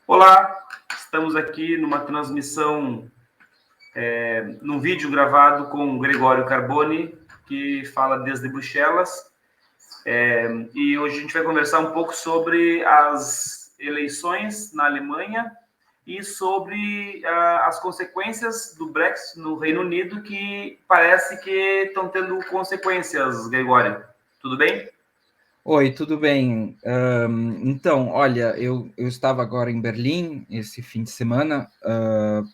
Olá, estamos aqui numa transmissão, num vídeo gravado com o Gregório Carboni, que fala desde Bruxelas, e hoje a gente vai conversar um pouco sobre as eleições na Alemanha e sobre as consequências do Brexit no Reino Unido, que parece que estão tendo consequências, Gregório. Tudo bem? Oi, tudo bem? Então, olha, eu estava agora em Berlim esse fim de semana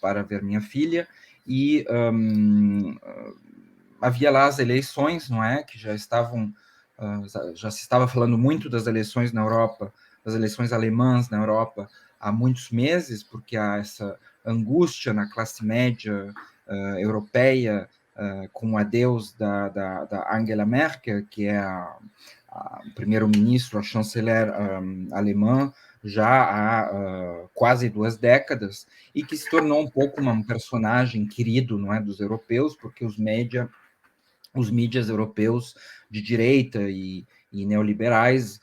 para ver minha filha e havia lá as eleições, não é? Que já estavam, já se estava falando muito das eleições na Europa, das eleições alemãs na Europa há muitos meses, porque há essa angústia na classe média europeia com o adeus da Angela Merkel, que é a primeiro-ministro, a chanceler alemã, já há quase 2 décadas, e que se tornou um pouco um personagem querido, não é, dos europeus, porque os mídias europeus de direita e neoliberais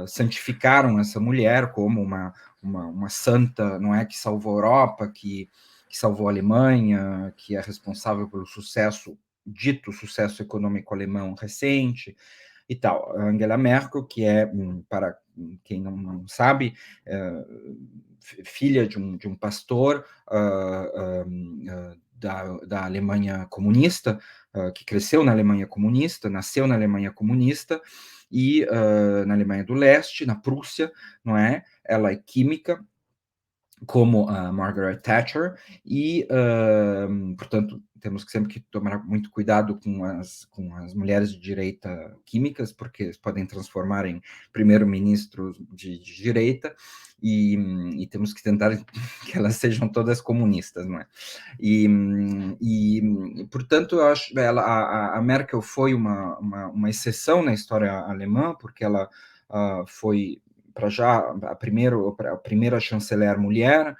santificaram essa mulher como uma santa, não é, que salvou a Europa, que salvou a Alemanha, que é responsável pelo dito sucesso econômico alemão recente, e tal. A Angela Merkel, que é, para quem não sabe, filha de um pastor da Alemanha comunista, que cresceu na Alemanha comunista, nasceu na Alemanha comunista, e na Alemanha do Leste, na Prússia, não é? Ela é química, como a Margaret Thatcher, e, portanto, temos que sempre tomar muito cuidado com as mulheres de direita químicas, porque podem transformar em primeiro-ministros de direita, e temos que tentar que elas sejam todas comunistas, não é? Portanto, eu acho que a Merkel foi uma exceção na história alemã, porque ela foi para já a primeira chanceler mulher,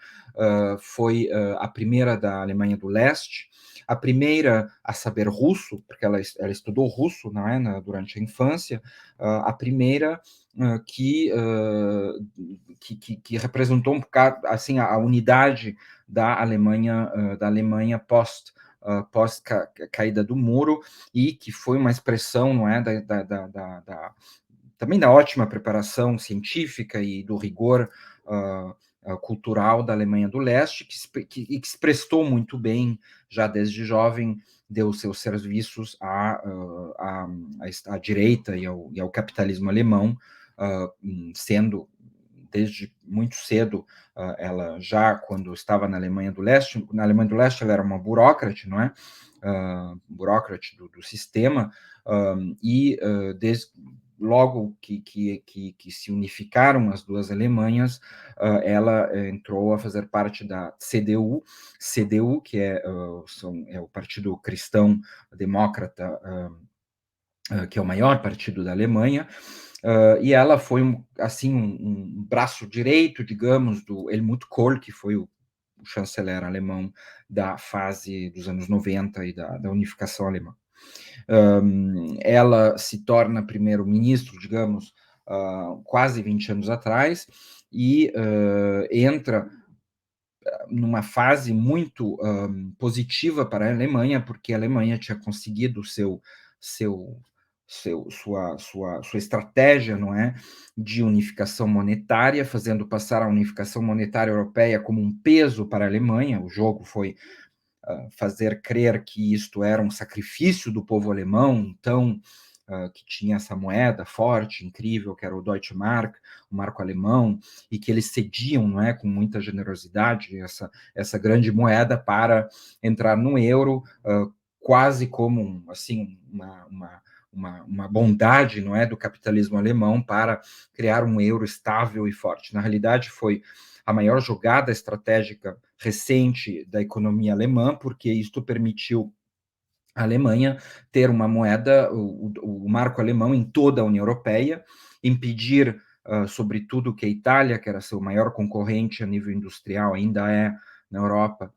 foi a primeira da Alemanha do Leste, a primeira a saber russo, porque ela estudou russo, não é, durante a infância, a primeira que representou um bocado assim a unidade da Alemanha pós caída do muro, e que foi uma expressão, não é, também da ótima preparação científica e do rigor cultural da Alemanha do Leste, que se prestou muito bem, já desde jovem, deu seus serviços à direita e ao capitalismo alemão, sendo desde muito cedo, ela já, quando estava na Alemanha do Leste, ela era uma burocrate, não é? Burocrate do sistema, e desde logo que se unificaram as duas Alemanhas, ela entrou a fazer parte da CDU, que é o Partido Cristão Demócrata, que é o maior partido da Alemanha, e ela foi um braço direito, digamos, do Helmut Kohl, que foi o chanceler alemão da fase dos anos 90 e da unificação alemã. Ela se torna primeiro-ministro, digamos, quase 20 anos atrás, e entra numa fase muito positiva para a Alemanha, porque a Alemanha tinha conseguido sua estratégia, não é, de unificação monetária, fazendo passar a unificação monetária europeia como um peso para a Alemanha. O jogo foi fazer crer que isto era um sacrifício do povo alemão, então, que tinha essa moeda forte, incrível, que era o Deutsche Mark, o marco alemão, e que eles cediam, não é, com muita generosidade, essa grande moeda para entrar no euro, quase como assim, uma bondade, não é, do capitalismo alemão para criar um euro estável e forte. Na realidade, foi a maior jogada estratégica recente da economia alemã, porque isto permitiu à Alemanha ter uma moeda, o marco alemão, em toda a União Europeia, impedir, sobretudo, que a Itália, que era seu maior concorrente a nível industrial, ainda é na Europa,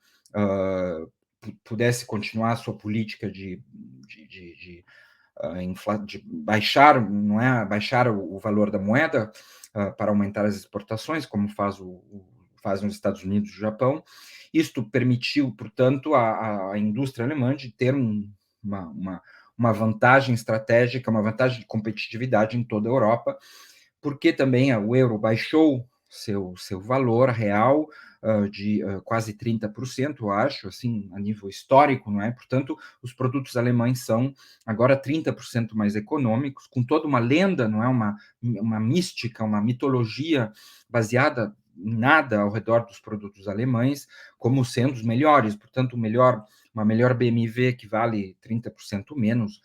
pudesse continuar a sua política de baixar, não é, baixar o valor da moeda para aumentar as exportações, como faz o fazem os Estados Unidos e o Japão. Isto permitiu, portanto, à indústria alemã de ter uma vantagem estratégica, uma vantagem de competitividade em toda a Europa, porque também o euro baixou seu valor real de quase 30%, eu acho, assim, a nível histórico, não é? Portanto, os produtos alemães são agora 30% mais econômicos, com toda uma lenda, não é? Uma mística, uma mitologia baseada em nada ao redor dos produtos alemães, como sendo os melhores. Portanto, uma melhor BMW que vale 30% menos,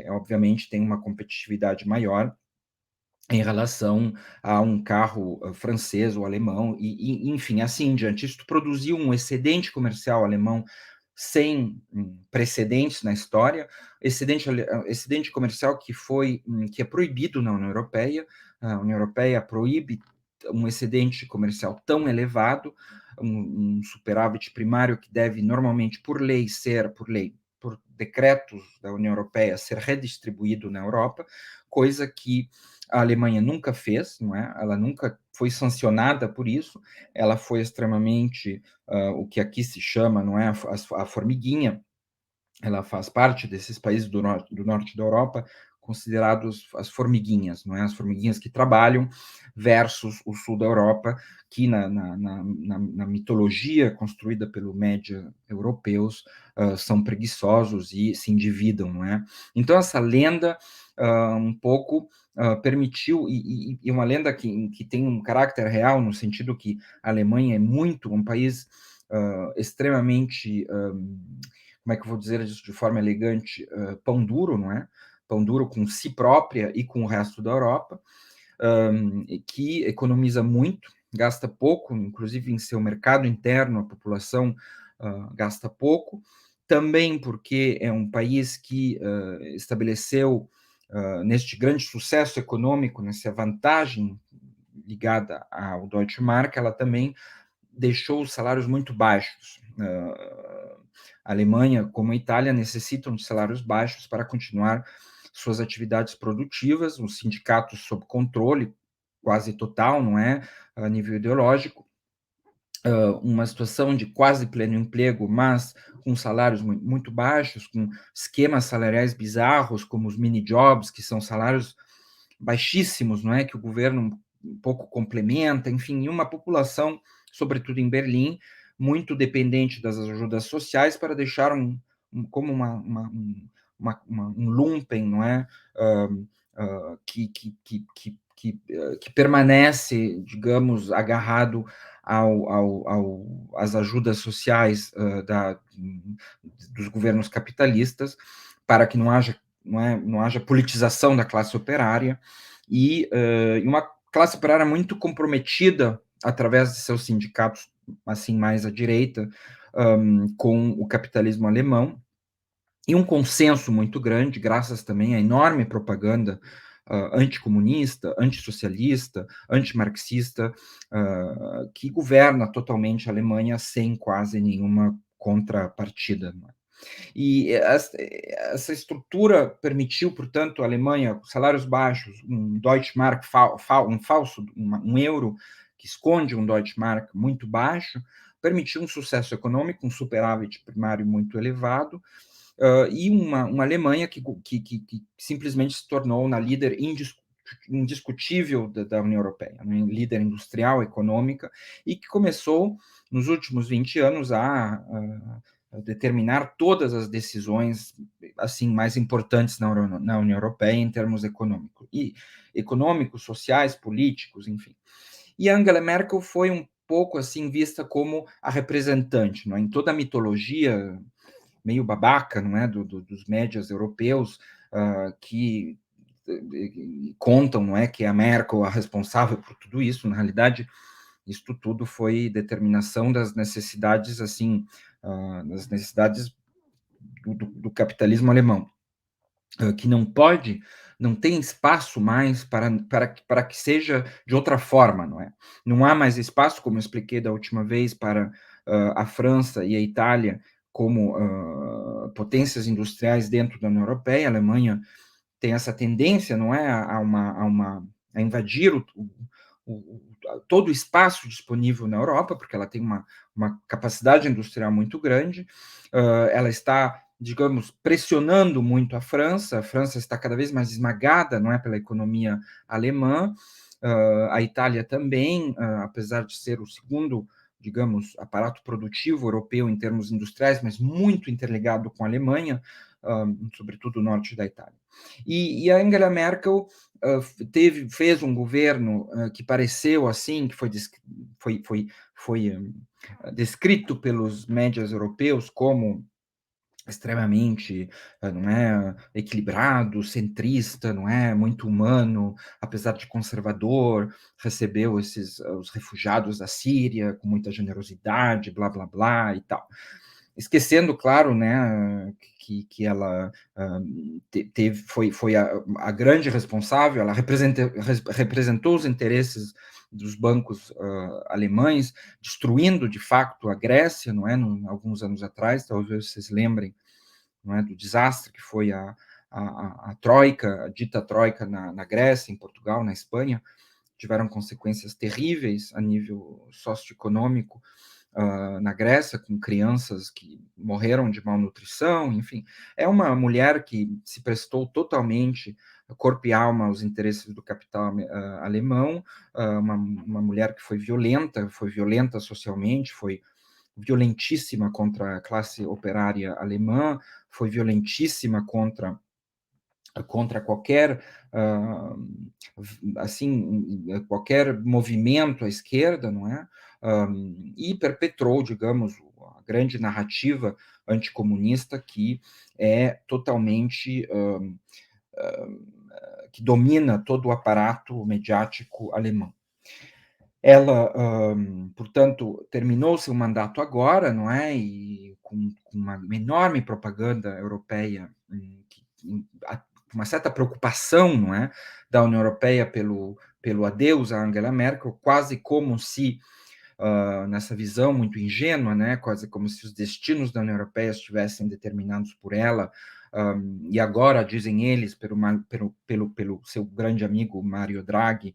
obviamente tem uma competitividade maior em relação a um carro francês ou alemão, enfim, assim em diante. Isto produziu um excedente comercial alemão sem precedentes na história, excedente comercial que é proibido na União Europeia. A União Europeia proíbe um excedente comercial tão elevado, um superávit primário que deve normalmente, por decretos da União Europeia, ser redistribuído na Europa, coisa que a Alemanha nunca fez, não é? Ela nunca foi sancionada por isso, ela foi extremamente, o que aqui se chama, não é, a formiguinha. Ela faz parte desses países do norte da Europa, considerados as formiguinhas, não é? As formiguinhas que trabalham, versus o sul da Europa, que na mitologia construída pelo média europeus, são preguiçosos e se endividam, não é? Então, essa lenda, um pouco, permitiu, e uma lenda que tem um caráter real, no sentido que a Alemanha é um país extremamente... como é que eu vou dizer isso de forma elegante, pão duro, não é? Pão duro com si própria e com o resto da Europa, que economiza muito, gasta pouco, inclusive em seu mercado interno, a população gasta pouco, também porque é um país que estabeleceu, neste grande sucesso econômico, nessa vantagem ligada ao Deutsche Mark, ela também deixou os salários muito baixos. A Alemanha, como a Itália, necessitam de salários baixos para continuar suas atividades produtivas, os sindicatos sob controle quase total, não é? A nível ideológico, uma situação de quase pleno emprego, mas com salários muito baixos, com esquemas salariais bizarros, como os mini-jobs, que são salários baixíssimos, não é? Que o governo um pouco complementa, enfim, e uma população, sobretudo em Berlim, muito dependente das ajudas sociais para deixar como um lumpen, não é? Que permanece, digamos, agarrado às ajudas sociais dos governos capitalistas, para que não haja politização da classe operária, e uma classe operária muito comprometida através de seus sindicatos, assim, mais à direita, com o capitalismo alemão, e um consenso muito grande, graças também à enorme propaganda anticomunista, antissocialista, antimarxista, que governa totalmente a Alemanha sem quase nenhuma contrapartida. E essa estrutura permitiu, portanto, à Alemanha, salários baixos, um Deutschmark um euro que esconde um Deutschmark muito baixo, permitiu um sucesso econômico, um superávit primário muito elevado, e uma Alemanha que simplesmente se tornou na líder indiscutível da União Europeia, né? Líder industrial, econômica, e que começou, nos últimos 20 anos, a determinar todas as decisões assim mais importantes na União Europeia em termos econômicos, sociais, políticos, enfim. E a Angela Merkel foi um pouco assim vista como a representante, não é? Em toda a mitologia meio babaca, não é, dos médias europeus, que contam, não é, que é a Merkel a responsável por tudo isso. Na realidade, isto tudo foi determinação das necessidades, assim, das necessidades do capitalismo alemão, que não tem espaço mais para que seja de outra forma, não é? Não há mais espaço, como eu expliquei da última vez, para a França e a Itália como potências industriais dentro da União Europeia. A Alemanha tem essa tendência, não é, a invadir todo o espaço disponível na Europa, porque ela tem uma capacidade industrial muito grande, ela está, digamos, pressionando muito a França está cada vez mais esmagada, não é, pela economia alemã, a Itália também, apesar de ser o segundo, digamos, aparato produtivo europeu em termos industriais, mas muito interligado com a Alemanha, sobretudo o norte da Itália. E a Angela Merkel fez um governo que pareceu assim, que foi descrito pelos médias europeus como extremamente, não é, equilibrado, centrista, não é, muito humano, apesar de conservador, recebeu os refugiados da Síria com muita generosidade, blá blá blá e tal. Esquecendo, claro, né, que ela foi a grande responsável, ela representou os interesses dos bancos alemães, destruindo de facto a Grécia, não é, alguns anos atrás, talvez vocês lembrem, não é, do desastre que foi a Troika, a dita Troika na Grécia, em Portugal, na Espanha, tiveram consequências terríveis a nível socioeconômico, na Grécia, com crianças que morreram de malnutrição, enfim. É uma mulher que se prestou totalmente, corpo e alma, aos interesses do capital alemão, uma mulher que foi violenta socialmente, foi violentíssima contra a classe operária alemã, foi violentíssima contra qualquer assim qualquer movimento à esquerda, não é? E perpetrou, digamos, a grande narrativa anticomunista que é totalmente que domina todo o aparato mediático alemão. Ela, portanto, terminou seu mandato agora, não é? E com uma enorme propaganda europeia, uma certa preocupação, não é, da União Europeia pelo adeus a Angela Merkel, quase como se nessa visão muito ingênua, né, quase como se os destinos da União Europeia estivessem determinados por ela, e agora, dizem eles, pelo seu grande amigo Mario Draghi,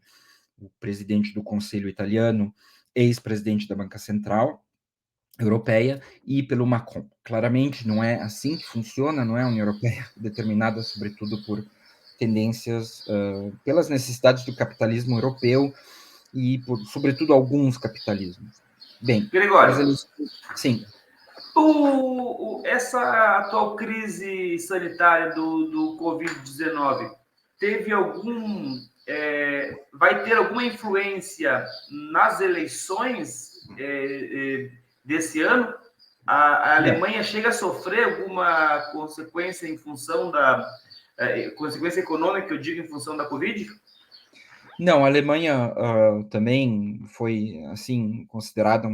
o presidente do Conselho Italiano, ex-presidente da Banca Central Europeia, e pelo Macron. Claramente não é assim que funciona, não é a União Europeia, determinada sobretudo por tendências, pelas necessidades do capitalismo europeu e por, sobretudo, alguns capitalismos. Bem, Gregório, sim. Essa atual crise sanitária do Covid-19 teve vai ter alguma influência nas eleições desse ano? A Alemanha chega a sofrer alguma consequência em função da consequência econômica, eu digo, em função da Covid? Não, a Alemanha também foi, assim, considerada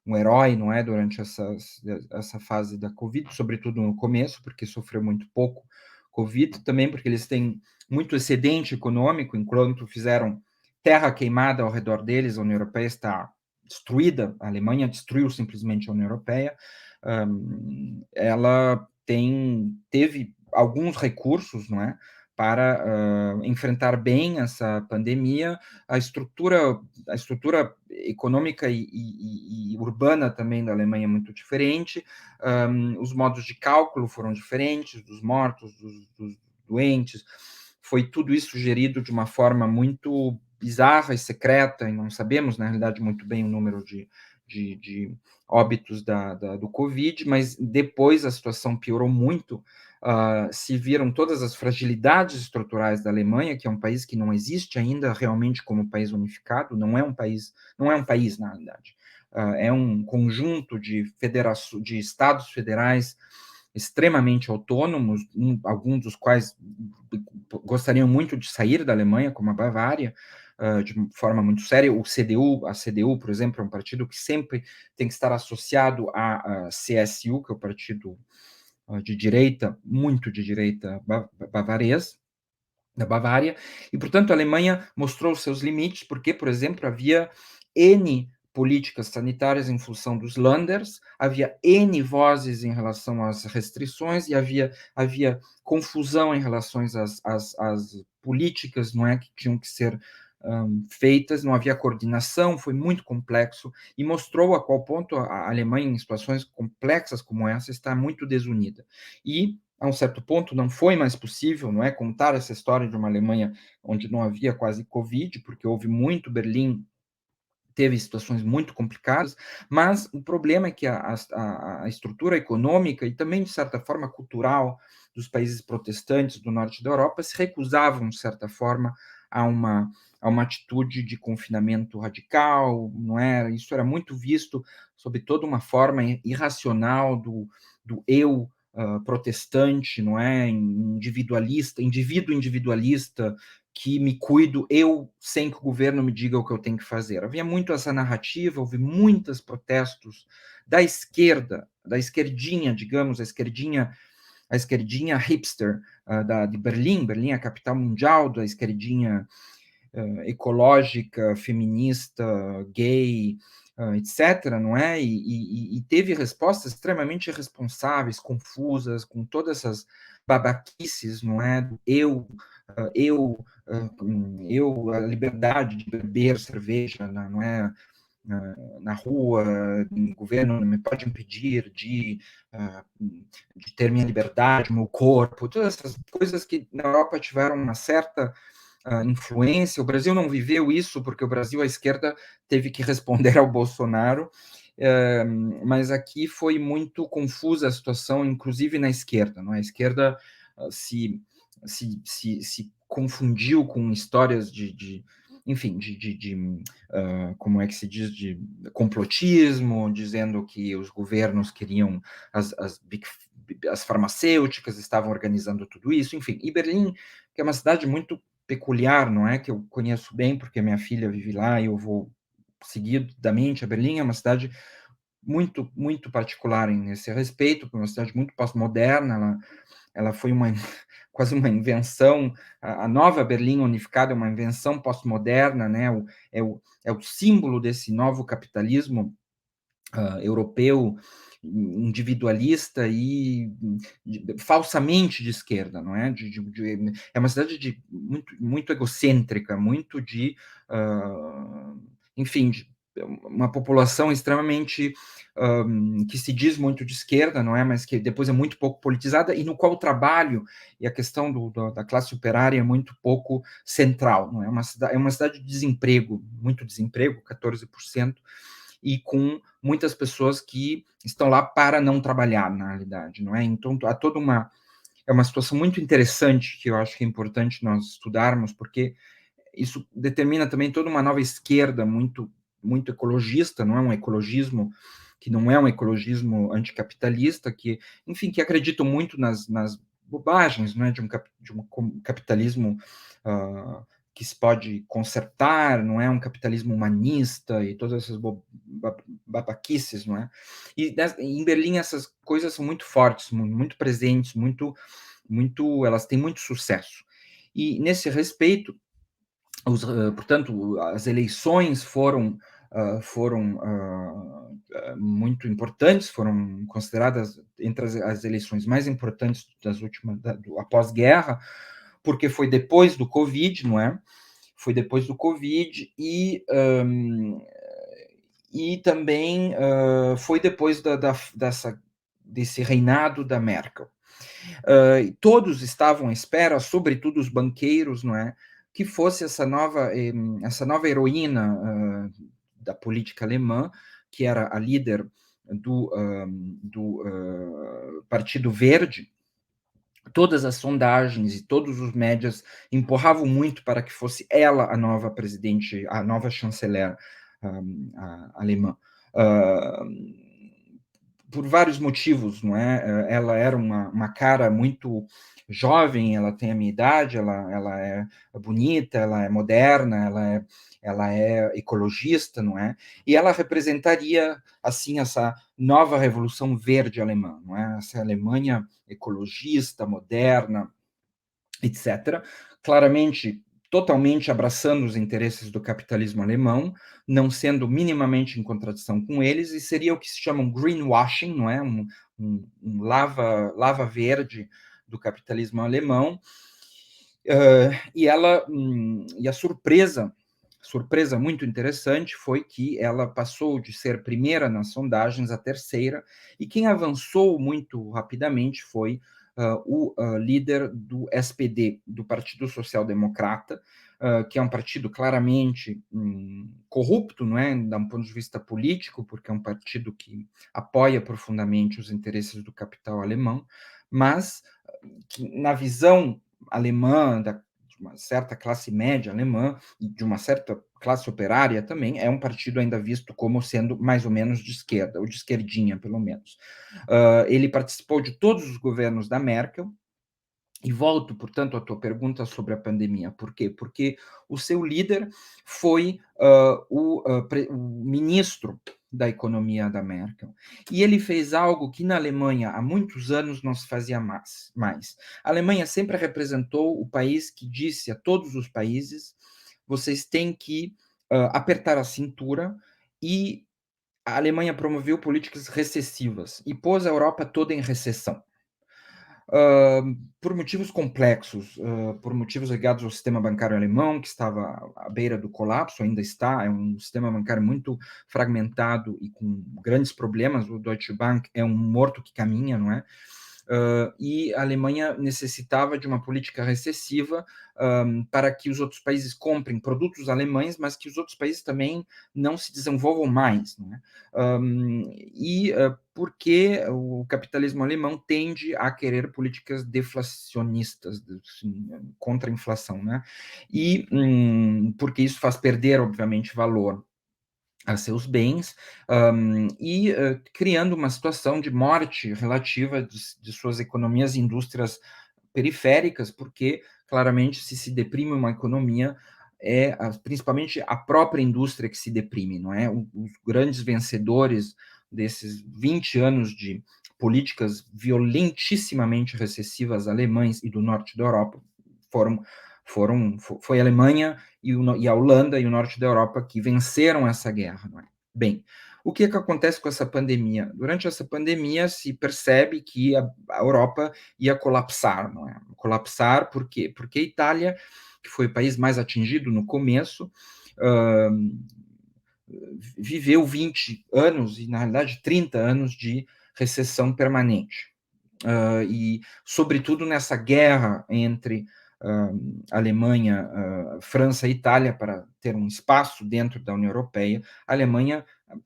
um herói, não é, durante essa fase da Covid, sobretudo no começo, porque sofreu muito pouco Covid, também porque eles têm muito excedente econômico, enquanto fizeram terra queimada ao redor deles, a União Europeia está destruída, a Alemanha destruiu simplesmente a União Europeia, ela teve alguns recursos, não é, para enfrentar bem essa pandemia, a estrutura econômica e urbana também da Alemanha é muito diferente, os modos de cálculo foram diferentes, dos mortos, dos doentes, foi tudo isso gerido de uma forma muito bizarra e secreta, e não sabemos, na realidade, muito bem o número de óbitos do Covid, mas depois a situação piorou muito, se viram todas as fragilidades estruturais da Alemanha, que é um país que não existe ainda realmente como país unificado, não é um país na realidade, é um conjunto de estados federais extremamente autônomos, alguns dos quais gostariam muito de sair da Alemanha, como a Bavária, de forma muito séria. A CDU, por exemplo, é um partido que sempre tem que estar associado à CSU, que é o partido de direita, muito de direita bavarês, da Bavária, e, portanto, a Alemanha mostrou seus limites, porque, por exemplo, havia N políticas sanitárias em função dos Länders, havia N vozes em relação às restrições, e havia confusão em relação às políticas, não é, que tinham que ser feitas, não havia coordenação, foi muito complexo e mostrou a qual ponto a Alemanha, em situações complexas como essa, está muito desunida. E, a um certo ponto, não foi mais possível, não é, contar essa história de uma Alemanha onde não havia quase Covid, porque houve muito, Berlim teve situações muito complicadas, mas o problema é que a estrutura econômica e também, de certa forma, cultural dos países protestantes do norte da Europa se recusavam, de certa forma, a uma atitude de confinamento radical, não é? Isso era muito visto sob toda uma forma irracional do eu protestante, não é? Indivíduo individualista, que me cuido eu sem que o governo me diga o que eu tenho que fazer. Havia muito essa narrativa, houve muitos protestos da esquerda, da esquerdinha, digamos, a esquerdinha hipster de Berlim. Berlim é a capital mundial da esquerdinha ecológica, feminista, gay, etc., não é? E teve respostas extremamente irresponsáveis, confusas, com todas essas babaquices, não é? Eu, a liberdade de beber cerveja, não é? Na rua, o governo não me pode impedir de ter minha liberdade, meu corpo, todas essas coisas que na Europa tiveram uma certa influência. O Brasil não viveu isso, porque o Brasil, a esquerda, teve que responder ao Bolsonaro, mas aqui foi muito confusa a situação, inclusive na esquerda. Não é? A esquerda se confundiu com histórias enfim, como é que se diz, de complotismo, dizendo que os governos queriam, as farmacêuticas estavam organizando tudo isso, enfim. E Berlim, que é uma cidade muito peculiar, não é? Que eu conheço bem, porque minha filha vive lá e eu vou seguidamente a Berlim, é uma cidade muito, muito particular nesse respeito, porque é uma cidade muito pós-moderna, ela foi quase uma invenção, a nova Berlim unificada é uma invenção pós-moderna, né? É o símbolo desse novo capitalismo europeu, individualista e falsamente de esquerda, não é? É uma cidade muito, muito egocêntrica, muito enfim, uma população extremamente que se diz muito de esquerda, não é? Mas que depois é muito pouco politizada e no qual o trabalho e a questão da classe operária é muito pouco central, não é? É uma cidade de desemprego, muito desemprego, 14%, e com muitas pessoas que estão lá para não trabalhar, na realidade, não é? Então, há toda é uma situação muito interessante que eu acho que é importante nós estudarmos, porque isso determina também toda uma nova esquerda muito, muito ecologista, não é um ecologismo que não é um ecologismo anticapitalista, que, enfim, que acreditam muito nas bobagens, não é, de um capitalismo que se pode consertar, não é um capitalismo humanista e todas essas babaquices, não é? E em Berlim essas coisas são muito fortes, muito presentes, elas têm muito sucesso. E nesse respeito, portanto, as eleições foram muito importantes, foram consideradas entre as eleições mais importantes das últimas, após guerra, porque foi depois do Covid, não é? Foi depois do Covid e também foi depois desse reinado da Merkel. Todos estavam à espera, sobretudo os banqueiros, não é, que fosse essa nova heroína da política alemã, que era a líder do Partido Verde. Todas as sondagens e todos os médias empurravam muito para que fosse ela a nova presidente, a nova chanceler alemã. Por vários motivos, não é? Ela era uma cara muito jovem, ela tem a minha idade, ela é bonita, ela é moderna, ela é ecologista, não é? E ela representaria, assim, essa nova revolução verde alemã, não é? Essa Alemanha ecologista, moderna, etc. Claramente, totalmente abraçando os interesses do capitalismo alemão, não sendo minimamente em contradição com eles, e seria o que se chama um greenwashing, não é? Um lava verde do capitalismo alemão. E a surpresa surpresa muito interessante foi que ela passou de ser primeira nas sondagens a terceira, e quem avançou muito rapidamente foi o líder do SPD, do Partido Social Democrata, que é um partido claramente corrupto, não é, de um ponto de vista político, porque é um partido que apoia profundamente os interesses do capital alemão, mas que, na visão alemã, de uma certa classe média alemã e de uma certa classe operária também, é um partido ainda visto como sendo mais ou menos de esquerda, ou de esquerdinha, pelo menos. Ele participou de todos os governos da Merkel. E volto, portanto, à tua pergunta sobre a pandemia. Por quê? Porque o seu líder foi o ministro da economia da Merkel. E ele fez algo que na Alemanha há muitos anos não se fazia mais. A Alemanha sempre representou o país que disse a todos os países: vocês têm que apertar a cintura, e a Alemanha promoveu políticas recessivas e pôs a Europa toda em recessão. Por motivos complexos, por motivos ligados ao sistema bancário alemão, que estava à beira do colapso, ainda está, é um sistema bancário muito fragmentado e com grandes problemas. O Deutsche Bank é um morto que caminha, não é? E a Alemanha necessitava de uma política recessiva para que os outros países comprem produtos alemães, mas que os outros países também não se desenvolvam mais, não é? Porque o capitalismo alemão tende a querer políticas deflacionistas, assim, contra a inflação, né? E porque isso faz perder, obviamente, valor a seus bens, criando uma situação de morte relativa de suas economias e indústrias periféricas, porque claramente se deprime uma economia, principalmente a própria indústria que se deprime, não é? Os grandes vencedores desses 20 anos de políticas violentissimamente recessivas alemães e do norte da Europa foi a Alemanha e a Holanda e o norte da Europa que venceram essa guerra, não é? Bem, o que acontece com essa pandemia? Durante essa pandemia se percebe que a Europa ia colapsar, não é? Colapsar por quê? Porque a Itália, que foi o país mais atingido no começo, viveu 20 anos, e na realidade 30 anos de recessão permanente. E, sobretudo, nessa guerra entre Alemanha, França e Itália para ter um espaço dentro da União Europeia,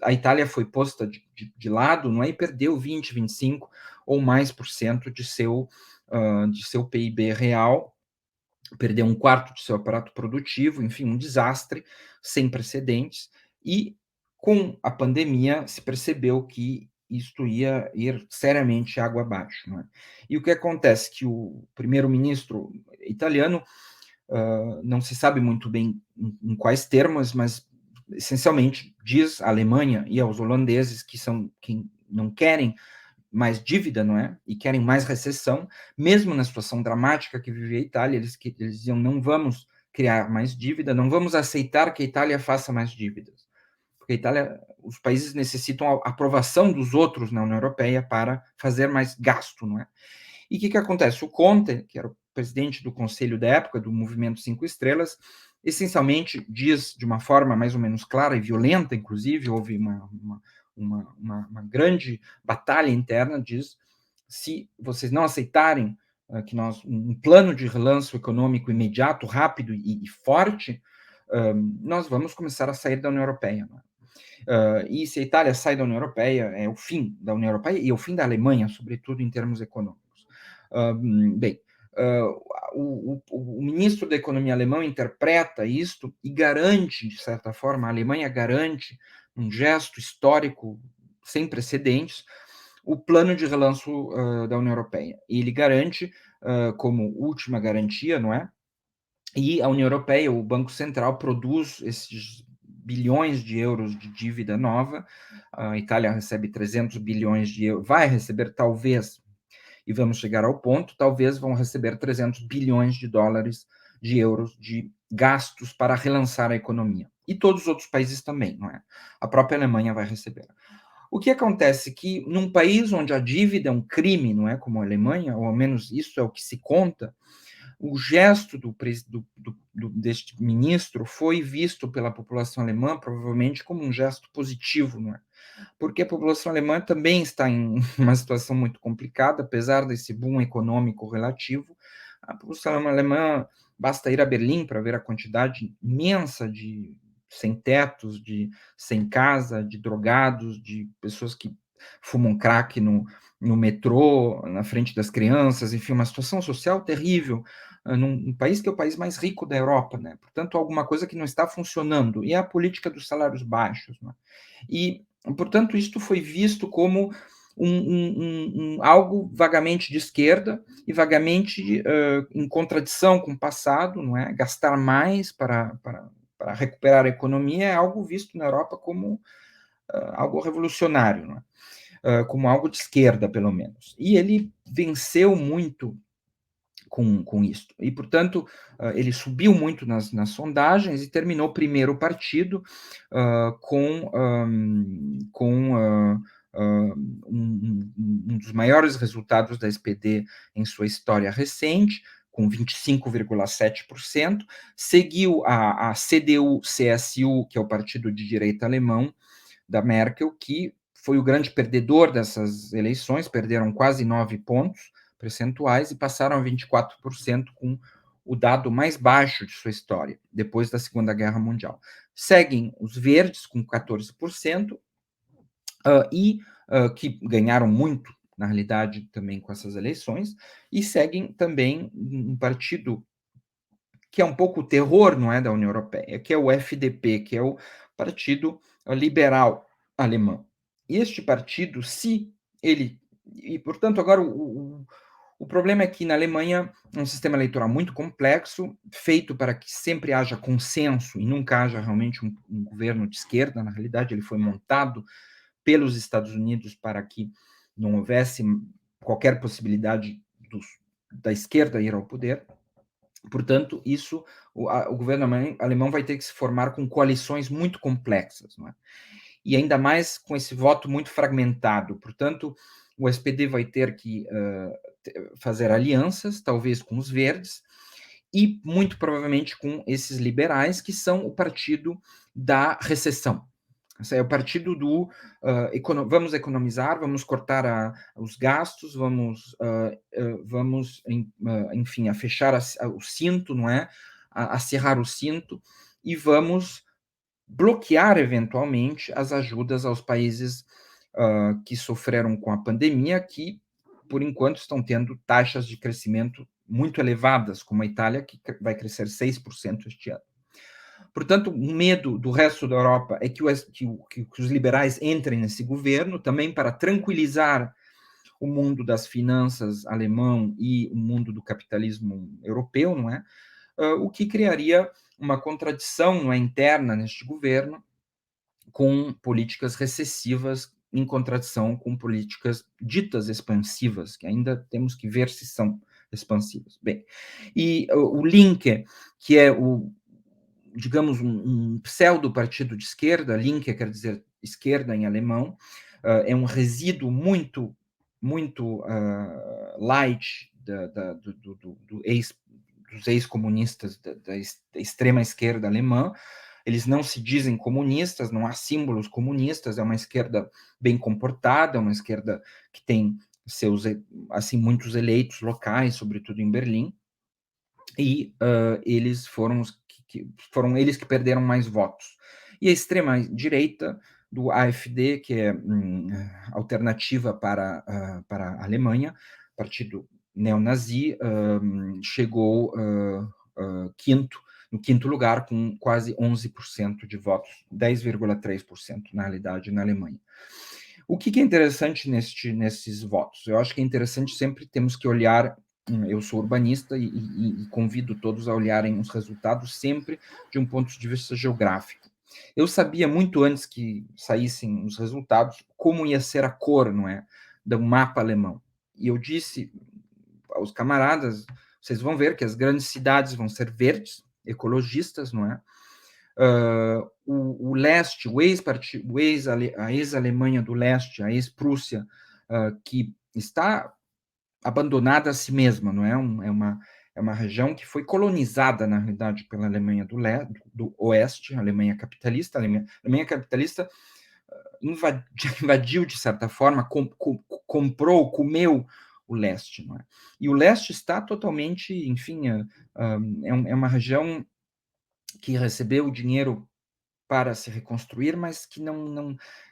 a Itália foi posta de lado, não é? E perdeu 20, 25 ou mais por cento de seu PIB real, perdeu um quarto de seu aparato produtivo, enfim, um desastre sem precedentes. E com a pandemia se percebeu que isto ia ir seriamente água abaixo, não é? E o que acontece? Que o primeiro-ministro italiano, não se sabe muito bem em quais termos, mas essencialmente diz à Alemanha e aos holandeses que não querem mais dívida, não é? E querem mais recessão, mesmo na situação dramática que vive a Itália. Eles diziam: não vamos criar mais dívida, não vamos aceitar que a Itália faça mais dívidas. Porque a Itália, os países necessitam a aprovação dos outros na União Europeia para fazer mais gasto, não é? E o que acontece? O Conte, que era o presidente do conselho da época, do Movimento 5 Estrelas, essencialmente diz de uma forma mais ou menos clara e violenta, inclusive, houve uma grande batalha interna, diz: se vocês não aceitarem que um plano de relanço econômico imediato, rápido e forte, nós vamos começar a sair da União Europeia. Né? E se a Itália sai da União Europeia, é o fim da União Europeia e o fim da Alemanha, sobretudo em termos econômicos. Bem, o ministro da Economia alemão interpreta isto e garante, de certa forma, a Alemanha garante, um gesto histórico sem precedentes, o plano de relanço da União Europeia. E ele garante, como última garantia, não é? E a União Europeia, o Banco Central, produz esses bilhões de euros de dívida nova. A Itália recebe 300 bilhões de euros, vai receber talvez, e vamos chegar ao ponto, talvez vão receber 300 bilhões de euros de gastos para relançar a economia. E todos os outros países também, não é? A própria Alemanha vai receber. O que acontece? Que num país onde a dívida é um crime, não é? Como a Alemanha, ou ao menos isso é o que se conta, o gesto deste ministro foi visto pela população alemã provavelmente como um gesto positivo, não é? Porque a população alemã também está em uma situação muito complicada, apesar desse boom econômico relativo. A população alemã, basta ir a Berlim para ver a quantidade imensa de sem-tetos, de sem casa, de drogados, de pessoas que fumam crack no metrô, na frente das crianças, enfim, uma situação social terrível, num país que é o país mais rico da Europa, né? Portanto, alguma coisa que não está funcionando, e é a política dos salários baixos, né? E, portanto, isto foi visto como algo vagamente de esquerda e vagamente em contradição com o passado, não é? Gastar mais para recuperar a economia é algo visto na Europa como algo revolucionário, não é? Como algo de esquerda, pelo menos. E ele venceu muito com isso. E, portanto, ele subiu muito nas sondagens e terminou primeiro o partido com um dos maiores resultados da SPD em sua história recente, com 25,7%, seguiu a CDU-CSU, que é o partido de direita alemão da Merkel, que foi o grande perdedor dessas eleições, perderam quase 9 pontos percentuais e passaram a 24%, com o dado mais baixo de sua história, depois da Segunda Guerra Mundial. Seguem os verdes, com 14%, que ganharam muito, na realidade, também com essas eleições, e seguem também um partido que é um pouco o terror, não é, da União Europeia, que é o FDP, que é o Partido Liberal Alemão. E este partido, se ele... E, portanto, agora o problema é que na Alemanha é um sistema eleitoral muito complexo, feito para que sempre haja consenso e nunca haja realmente um governo de esquerda. Na realidade, ele foi montado pelos Estados Unidos para que não houvesse qualquer possibilidade da esquerda ir ao poder. Portanto, isso o governo alemão vai ter que se formar com coalições muito complexas, não é? E ainda mais com esse voto muito fragmentado. Portanto, o SPD vai ter que fazer alianças, talvez com os verdes, e muito provavelmente com esses liberais, que são o partido da recessão. Esse é o partido do vamos economizar, vamos cortar os gastos, vamos, enfim, a fechar o cinto, não é? A cerrar o cinto, e vamos bloquear eventualmente as ajudas aos países que sofreram com a pandemia, que por enquanto estão tendo taxas de crescimento muito elevadas, como a Itália, que vai crescer 6% este ano. Portanto, o medo do resto da Europa é que os liberais entrem nesse governo, também para tranquilizar o mundo das finanças alemão e o mundo do capitalismo europeu, não é? O que criaria uma contradição, não é, interna neste governo, com políticas recessivas em contradição com políticas ditas expansivas, que ainda temos que ver se são expansivas. Bem, e o Linke, que é digamos, um pseudo-partido de esquerda, Linke quer dizer esquerda em alemão, é um resíduo muito light dos ex-comunistas da extrema esquerda alemã. Eles não se dizem comunistas, não há símbolos comunistas, é uma esquerda bem comportada, uma esquerda que tem seus, assim, muitos eleitos locais, sobretudo em Berlim, e eles foram eles que perderam mais votos. E a extrema-direita do AfD, que é alternativa para a Alemanha, partido neonazi, chegou no quinto lugar, com quase 11% de votos, 10,3% na realidade na Alemanha. O que é interessante nesses votos? Eu acho que é interessante, sempre temos que olhar. Eu sou urbanista e convido todos a olharem os resultados sempre de um ponto de vista geográfico. Eu sabia muito antes que saíssem os resultados como ia ser a cor, não é, do mapa alemão. E eu disse aos camaradas: vocês vão ver que as grandes cidades vão ser verdes, ecologistas, não é? O leste, a ex-Alemanha do leste, a ex-Prússia, que está abandonada a si mesma, não é? é uma região que foi colonizada, na realidade, pela Alemanha do Oeste, a Alemanha capitalista. A Alemanha capitalista invadiu, de certa forma, comprou, comeu o leste. Não é? E o leste está totalmente, enfim, é uma região que recebeu dinheiro para se reconstruir, mas que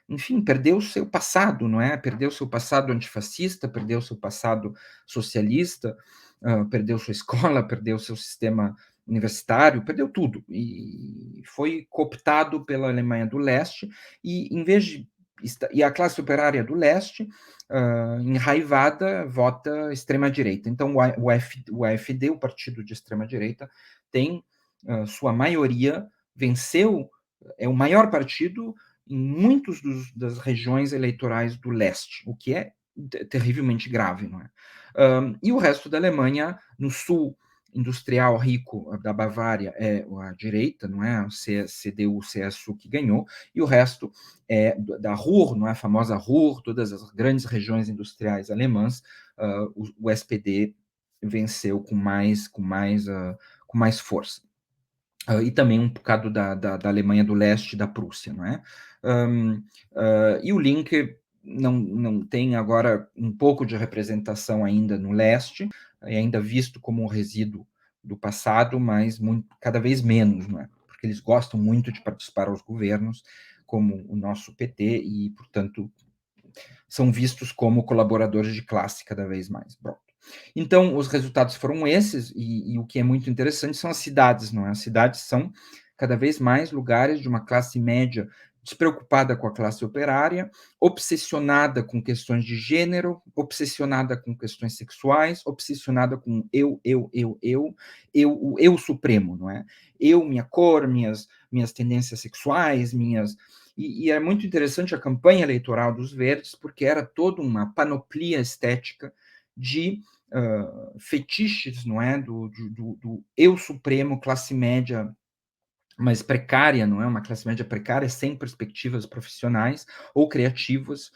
enfim, perdeu o seu passado, não é? Perdeu o seu passado antifascista, perdeu o seu passado socialista, perdeu sua escola, perdeu seu sistema universitário, perdeu tudo. E foi cooptado pela Alemanha do Leste, e em vez de... E a classe operária do leste, enraivada, vota extrema-direita. Então, o AfD, o partido de extrema-direita, tem sua maioria, venceu, é o maior partido em muitas das regiões eleitorais do leste, o que é terrivelmente grave, não é? E o resto da Alemanha, no sul industrial rico da Bavária, é a direita, não é? A CDU, CSU que ganhou, e o resto é da Ruhr, não é? A famosa Ruhr, todas as grandes regiões industriais alemãs, o SPD venceu com mais força. E também um bocado da Alemanha do Leste, da Prússia, não é? E o Link não tem agora um pouco de representação ainda no leste, é ainda visto como um resíduo do passado, mas cada vez menos, não é? Porque eles gostam muito de participar aos governos, como o nosso PT, e, portanto, são vistos como colaboradores de classe cada vez mais. Bom, então, os resultados foram esses, e o que é muito interessante são as cidades, não é? As cidades são cada vez mais lugares de uma classe média despreocupada com a classe operária, obsessionada com questões de gênero, obsessionada com questões sexuais, obsessionada com o eu supremo, não é? Eu, minha cor, minhas tendências sexuais, E é muito interessante a campanha eleitoral dos Verdes, porque era toda uma panoplia estética de fetiches, não é? Do eu supremo, classe média mais precária, não é? Uma classe média precária, sem perspectivas profissionais ou criativos,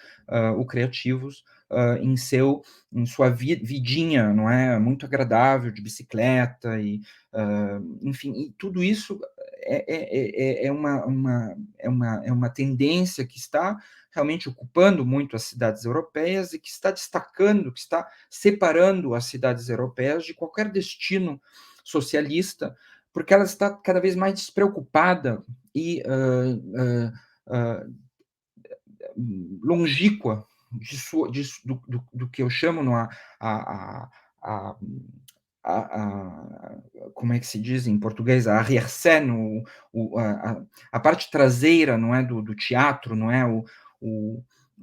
em sua vidinha, não é? Muito agradável, de bicicleta, enfim, e tudo isso é uma tendência que está realmente ocupando muito as cidades europeias e que está destacando, que está separando as cidades europeias de qualquer destino socialista, porque ela está cada vez mais despreocupada e longínqua do que eu chamo como é que se diz em português, a arrière-scène, a parte traseira, não é, do teatro, não é, o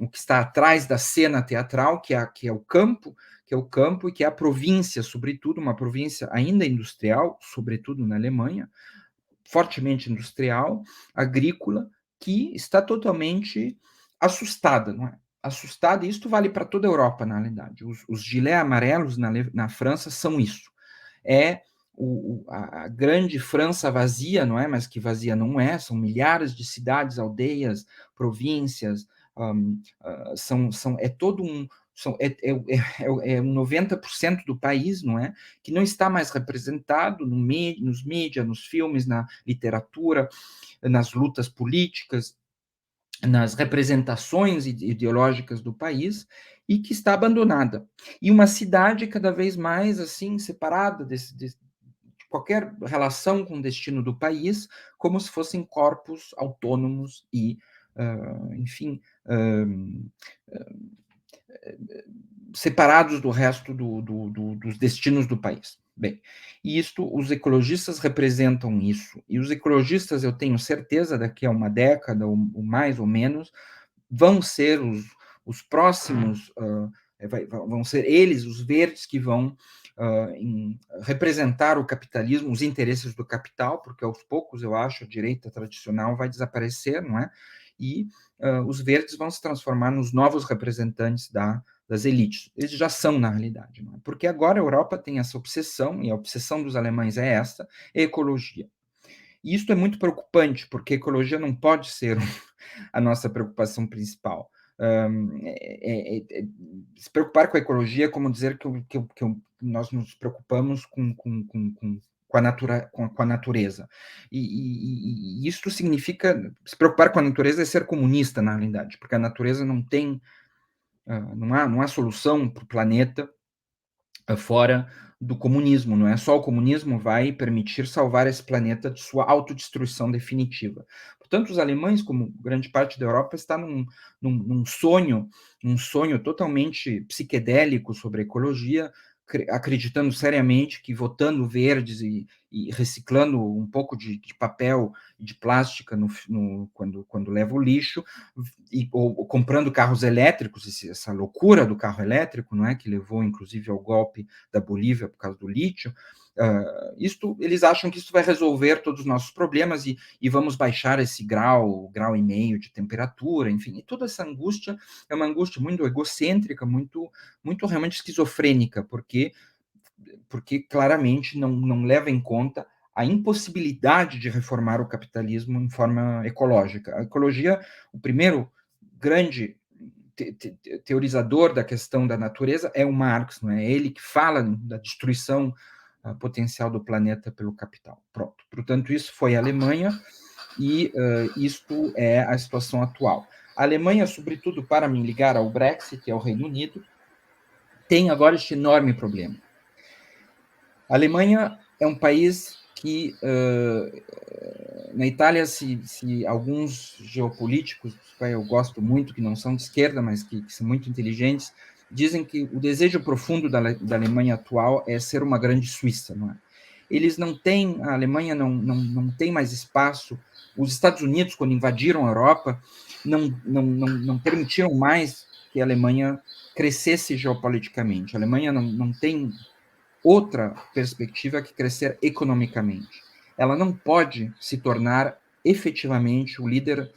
que está atrás da cena teatral, que é o campo, e que é a província, sobretudo, uma província ainda industrial, sobretudo na Alemanha, fortemente industrial, agrícola, que está totalmente assustada, não é? Assustada, e isto vale para toda a Europa, na realidade. Os gilets amarelos na França são isso. É a grande França vazia, não é? Mas que vazia não é, são milhares de cidades, aldeias, províncias, é todo um... É 90% do país, não é? Que não está mais representado nos mídias, nos filmes, na literatura, nas lutas políticas, nas representações ideológicas do país, e que está abandonada. E uma cidade cada vez mais assim separada de qualquer relação com o destino do país, como se fossem corpos autônomos e, enfim, separados do resto dos destinos do país. Bem, e os ecologistas representam isso. E os ecologistas, eu tenho certeza, daqui a uma década, ou mais ou menos, vão ser os próximos, vão ser eles, os verdes, que vão representar o capitalismo, os interesses do capital, porque aos poucos, eu acho, a direita tradicional vai desaparecer, não é? E os verdes vão se transformar nos novos representantes das elites. Eles já são, na realidade, não é? Porque agora a Europa tem essa obsessão, e a obsessão dos alemães é essa, é ecologia. E isso é muito preocupante, porque ecologia não pode ser a nossa preocupação principal. Se preocupar com a ecologia é como dizer que nós nos preocupamos com a natureza. E isso significa, se preocupar com a natureza é ser comunista, na realidade, porque a natureza não tem, não há solução para o planeta fora do comunismo, não é? Só o comunismo vai permitir salvar esse planeta de sua autodestruição definitiva. Portanto, os alemães, como grande parte da Europa, está num sonho totalmente psiquedélico sobre a ecologia, acreditando seriamente que votando verdes e reciclando um pouco de papel e de plástica quando leva o lixo, ou comprando carros elétricos, essa loucura do carro elétrico, não é, que levou inclusive ao golpe da Bolívia por causa do lítio. Eles acham que isso vai resolver todos os nossos problemas e vamos baixar esse grau e meio de temperatura, enfim, e toda essa angústia é uma angústia muito egocêntrica, muito realmente esquizofrênica, porque claramente não leva em conta a impossibilidade de reformar o capitalismo em forma ecológica. A ecologia, o primeiro grande teorizador da questão da natureza é o Marx, não é? Ele que fala da destruição potencial do planeta pelo capital. Pronto. Portanto, isso foi a Alemanha e isto é a situação atual. A Alemanha, sobretudo para me ligar ao Brexit, que é o Reino Unido, tem agora este enorme problema. A Alemanha é um país que, na Itália, se alguns geopolíticos, dos quais eu gosto muito, que não são de esquerda, mas que são muito inteligentes, dizem que o desejo profundo da Alemanha atual é ser uma grande Suíça, não é? Eles não têm, a Alemanha não tem mais espaço. Os Estados Unidos, quando invadiram a Europa, não permitiram mais que a Alemanha crescesse geopoliticamente. A Alemanha não tem outra perspectiva que crescer economicamente. Ela não pode se tornar efetivamente o líder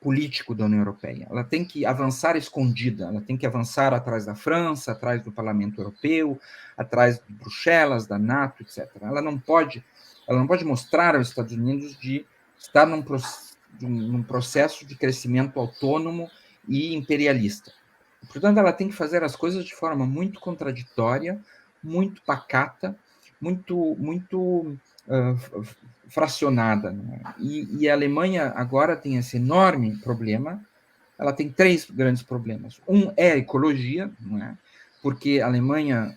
político da União Europeia. Ela tem que avançar escondida, ela tem que avançar atrás da França, atrás do Parlamento Europeu, atrás de Bruxelas, da NATO, etc. Ela não pode mostrar aos Estados Unidos de estar num processo de crescimento autônomo e imperialista. Portanto, ela tem que fazer as coisas de forma muito contraditória, muito pacata, muito fracionada. Né? E a Alemanha agora tem esse enorme problema. Ela tem 3 grandes problemas. Um é a ecologia, não é? Porque a Alemanha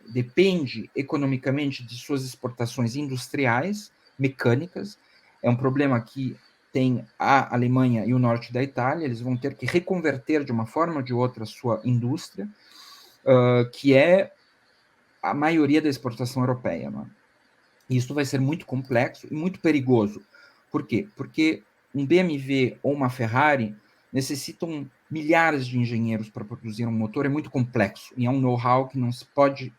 depende economicamente de suas exportações industriais, mecânicas. É um problema que tem a Alemanha e o norte da Itália. Eles vão ter que reconverter de uma forma ou de outra a sua indústria, que é a maioria da exportação europeia. Não é? Isso vai ser muito complexo e muito perigoso. Por quê? Porque um BMW ou uma Ferrari necessitam milhares de engenheiros para produzir um motor, é muito complexo, e é um know-how que não se pode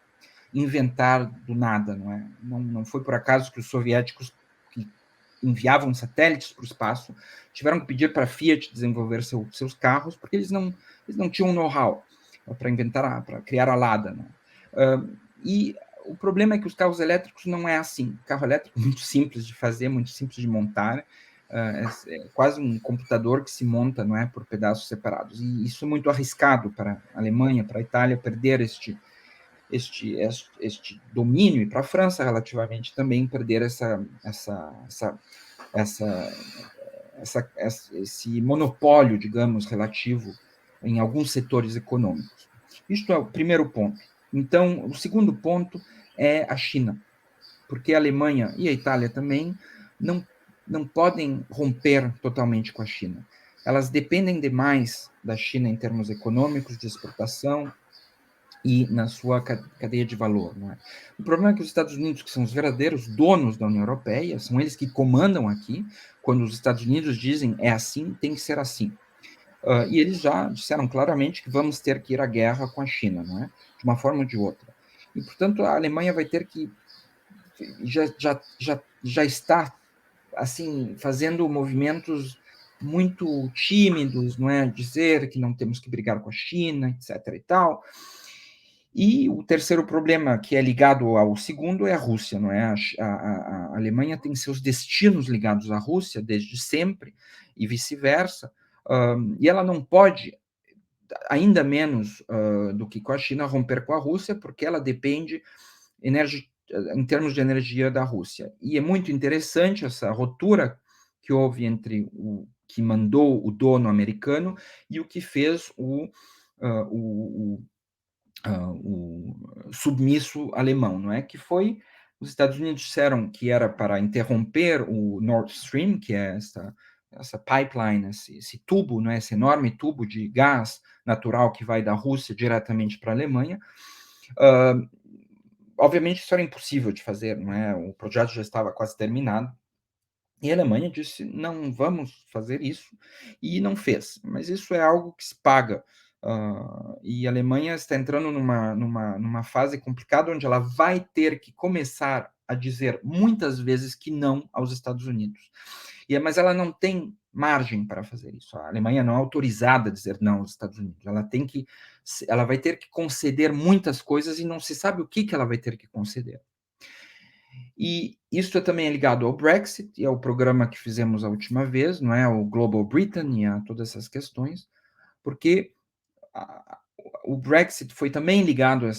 inventar do nada. Não é? Não foi por acaso que os soviéticos, que enviavam satélites para o espaço, tiveram que pedir para a Fiat desenvolver seus carros, porque eles não tinham know-how para inventar, para criar a Lada. Não é? E o problema é que os carros elétricos não é assim. O carro elétrico é muito simples de fazer, muito simples de montar, é quase um computador que se monta, não é, por pedaços separados. E isso é muito arriscado para a Alemanha, para a Itália, perder este domínio, e para a França, relativamente, também perder esse monopólio, digamos, relativo em alguns setores econômicos. Isto é o primeiro ponto. Então, o segundo ponto é a China, porque a Alemanha e a Itália também não podem romper totalmente com a China. Elas dependem demais da China em termos econômicos, de exportação e na sua cadeia de valor. Não é? O problema é que os Estados Unidos, que são os verdadeiros donos da União Europeia, são eles que comandam aqui. Quando os Estados Unidos dizem é assim, tem que ser assim. E eles já disseram claramente que vamos ter que ir à guerra com a China, não é? De uma forma ou de outra. E, portanto, a Alemanha vai ter que já está assim fazendo movimentos muito tímidos, não é? Dizer que não temos que brigar com a China, etc. e tal. E o terceiro problema, que é ligado ao segundo, é a Rússia, não é? A Alemanha tem seus destinos ligados à Rússia desde sempre e vice-versa, e ela não pode ainda menos do que com a China, romper com a Rússia, porque ela depende em termos de energia da Rússia. E é muito interessante essa ruptura que houve entre o que mandou o dono americano e o que fez o submisso alemão, não é? Que foi, os Estados Unidos disseram que era para interromper o Nord Stream, que é essa pipeline, esse tubo, não é? Esse enorme tubo de gás natural que vai da Rússia diretamente para a Alemanha. Obviamente isso era impossível de fazer, não é? O projeto já estava quase terminado. E a Alemanha disse, não vamos fazer isso, e não fez. Mas isso é algo que se paga. E a Alemanha está entrando numa fase complicada, onde ela vai ter que começar a dizer muitas vezes que não aos Estados Unidos. Mas ela não tem margem para fazer isso. A Alemanha não é autorizada a dizer não aos Estados Unidos. Ela vai ter que conceder muitas coisas e não se sabe o que ela vai ter que conceder. E isso também é ligado ao Brexit e ao programa que fizemos a última vez, não é? O Global Britain e a todas essas questões, porque o Brexit foi também ligado a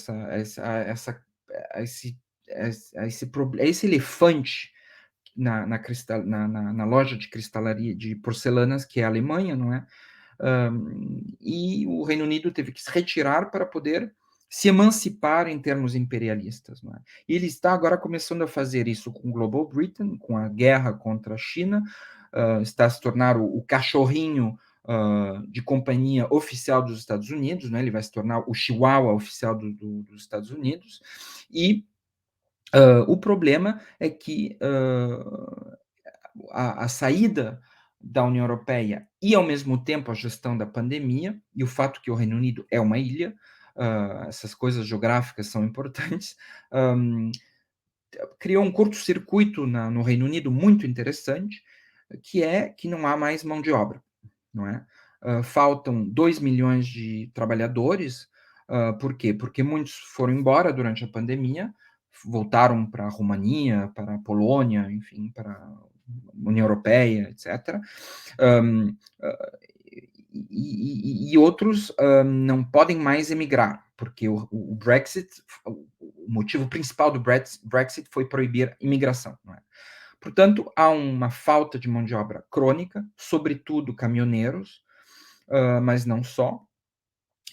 esse elefante na loja de cristalaria de porcelanas, que é a Alemanha, não é? E o Reino Unido teve que se retirar para poder se emancipar em termos imperialistas. Não é? E ele está agora começando a fazer isso com o Global Britain, com a guerra contra a China, está a se tornar o cachorrinho de companhia oficial dos Estados Unidos, né? Ele vai se tornar o chihuahua oficial dos Estados Unidos, e o problema é que a saída da União Europeia e, ao mesmo tempo, a gestão da pandemia, e o fato que o Reino Unido é uma ilha, essas coisas geográficas são importantes, criou um curto-circuito no Reino Unido muito interessante, que é que não há mais mão de obra, não é? Faltam 2 milhões de trabalhadores. Por quê? Porque muitos foram embora durante a pandemia, voltaram para a Romania, para a Polônia, enfim, para a União Europeia, etc. E outros não podem mais emigrar, porque o Brexit, o motivo principal do Brexit foi proibir imigração. Não é? Portanto, há uma falta de mão de obra crônica, sobretudo caminhoneiros, mas não só.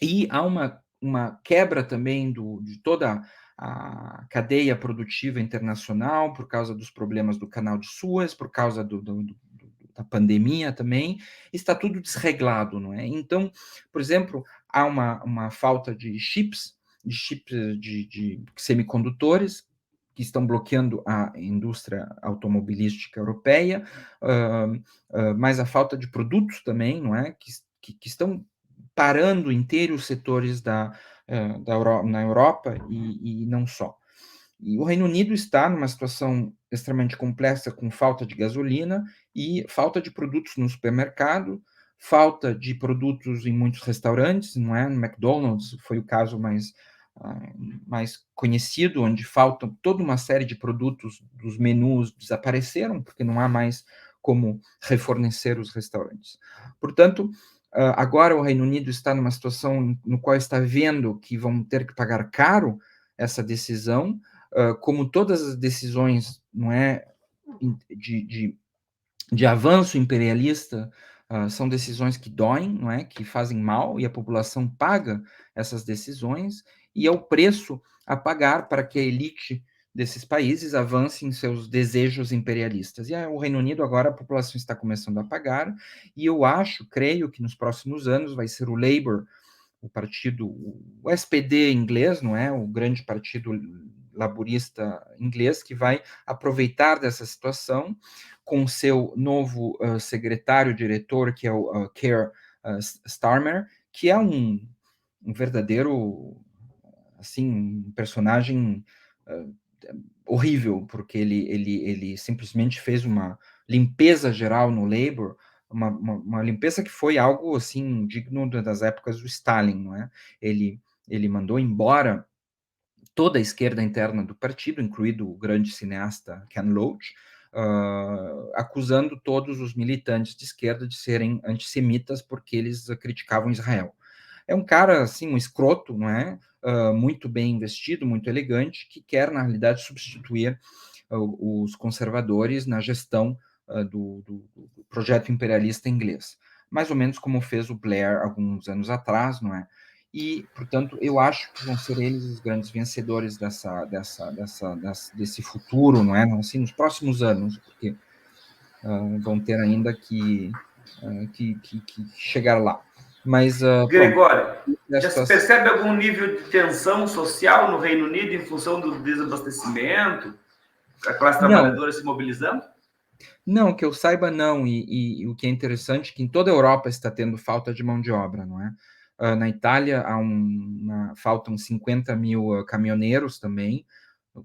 E há uma quebra também de toda a cadeia produtiva internacional por causa dos problemas do canal de Suez, por causa da pandemia também, está tudo desreglado, não é? Então, por exemplo, há uma falta de chips de semicondutores que estão bloqueando a indústria automobilística europeia, mas a falta de produtos também, não é? Que estão parando inteiros setores na Europa e não só. E o Reino Unido está numa situação extremamente complexa, com falta de gasolina e falta de produtos no supermercado, falta de produtos em muitos restaurantes, não é? No McDonald's foi o caso mais conhecido, onde falta toda uma série de produtos dos menus desapareceram, porque não há mais como refornecer os restaurantes. Portanto, agora o Reino Unido está numa situação no qual está vendo que vão ter que pagar caro essa decisão, como todas as decisões, não é, de avanço imperialista, são decisões que doem, não é, que fazem mal, e a população paga essas decisões, e é o preço a pagar para que a elite desses países avance em seus desejos imperialistas. E o Reino Unido agora a população está começando a pagar, e eu creio que nos próximos anos vai ser o Labour, o partido, o SPD inglês, não é, o grande partido laborista inglês, que vai aproveitar dessa situação com seu novo secretário-diretor, que é o Keir Starmer, que é um verdadeiro, assim, um personagem horrível, porque ele simplesmente fez uma limpeza geral no Labour, uma limpeza que foi algo assim digno das épocas do Stalin, não é? Ele mandou embora toda a esquerda interna do partido, incluído o grande cineasta Ken Loach, acusando todos os militantes de esquerda de serem antissemitas porque eles criticavam Israel. é um cara, assim, um escroto, não é? Muito bem investido, muito elegante, que quer, na realidade, substituir os conservadores na gestão do projeto imperialista inglês. Mais ou menos como fez o Blair alguns anos atrás, não é? E, portanto, eu acho que vão ser eles os grandes vencedores desse futuro, não é? Assim, nos próximos anos, porque vão ter ainda que chegar lá. Mas, pronto. Gregório, já se percebe algum nível de tensão social no Reino Unido em função do desabastecimento? A classe trabalhadora se mobilizando? Não, que eu saiba, não. E o que é interessante é que em toda a Europa está tendo falta de mão de obra, não é? Na Itália faltam 50 mil caminhoneiros também.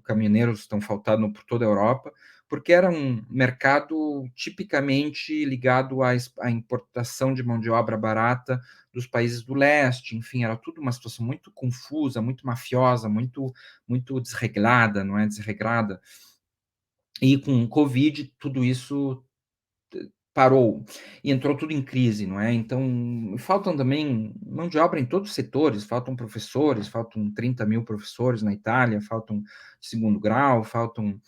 Caminhoneiros estão faltando por toda a Europa, porque era um mercado tipicamente ligado à importação de mão de obra barata dos países do leste. Enfim, era tudo uma situação muito confusa, muito mafiosa, muito desreglada, não é? Desregrada. E com o Covid, tudo isso parou e entrou tudo em crise, não é? Então, faltam também mão de obra em todos os setores, faltam professores, faltam 30 mil professores na Itália, faltam segundo grau, faltam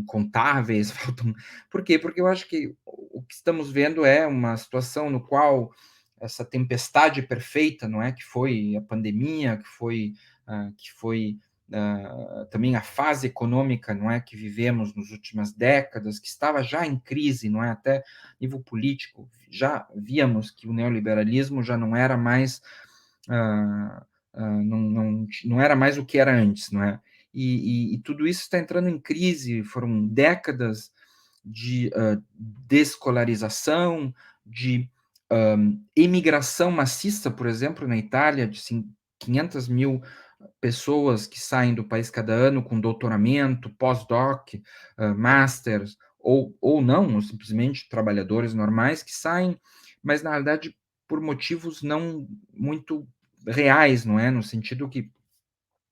contáveis, faltam... Por quê? Porque eu acho que o que estamos vendo é uma situação no qual essa tempestade perfeita, não é? Que foi a pandemia, que foi também a fase econômica, não é, que vivemos nas últimas décadas, que estava já em crise, não é, até nível político, já víamos que o neoliberalismo já não era mais não era mais o que era antes, não é? E tudo isso está entrando em crise. Foram décadas de descolarização, de imigração maciça, por exemplo, na Itália, de 500 mil pessoas que saem do país cada ano com doutoramento, pós-doc, masters, ou não, ou simplesmente trabalhadores normais que saem, mas na realidade por motivos não muito reais, não é? No sentido que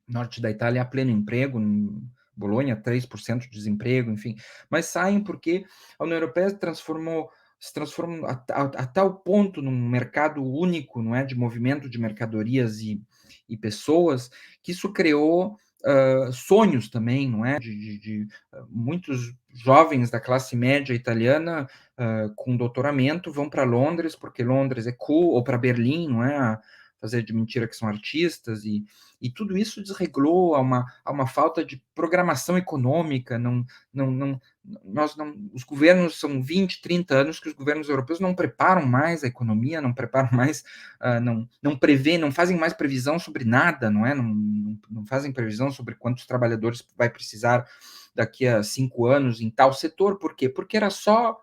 norte da Itália há pleno emprego, em Bolonha 3% de desemprego, enfim, mas saem porque a União Europeia se transforma a tal ponto num mercado único, não é, de movimento de mercadorias e pessoas, que isso criou sonhos também, não é, de muitos jovens da classe média italiana com doutoramento vão para Londres, porque Londres é cool, ou para Berlim, não é, fazer de mentira que são artistas, e tudo isso desreglou a uma falta de programação econômica. Os governos, são 20, 30 anos que os governos europeus não preparam mais a economia, não preparam mais, não prevê, não fazem mais previsão sobre nada, não é? Não fazem previsão sobre quantos trabalhadores vai precisar daqui a 5 anos em tal setor. Por quê? Porque era só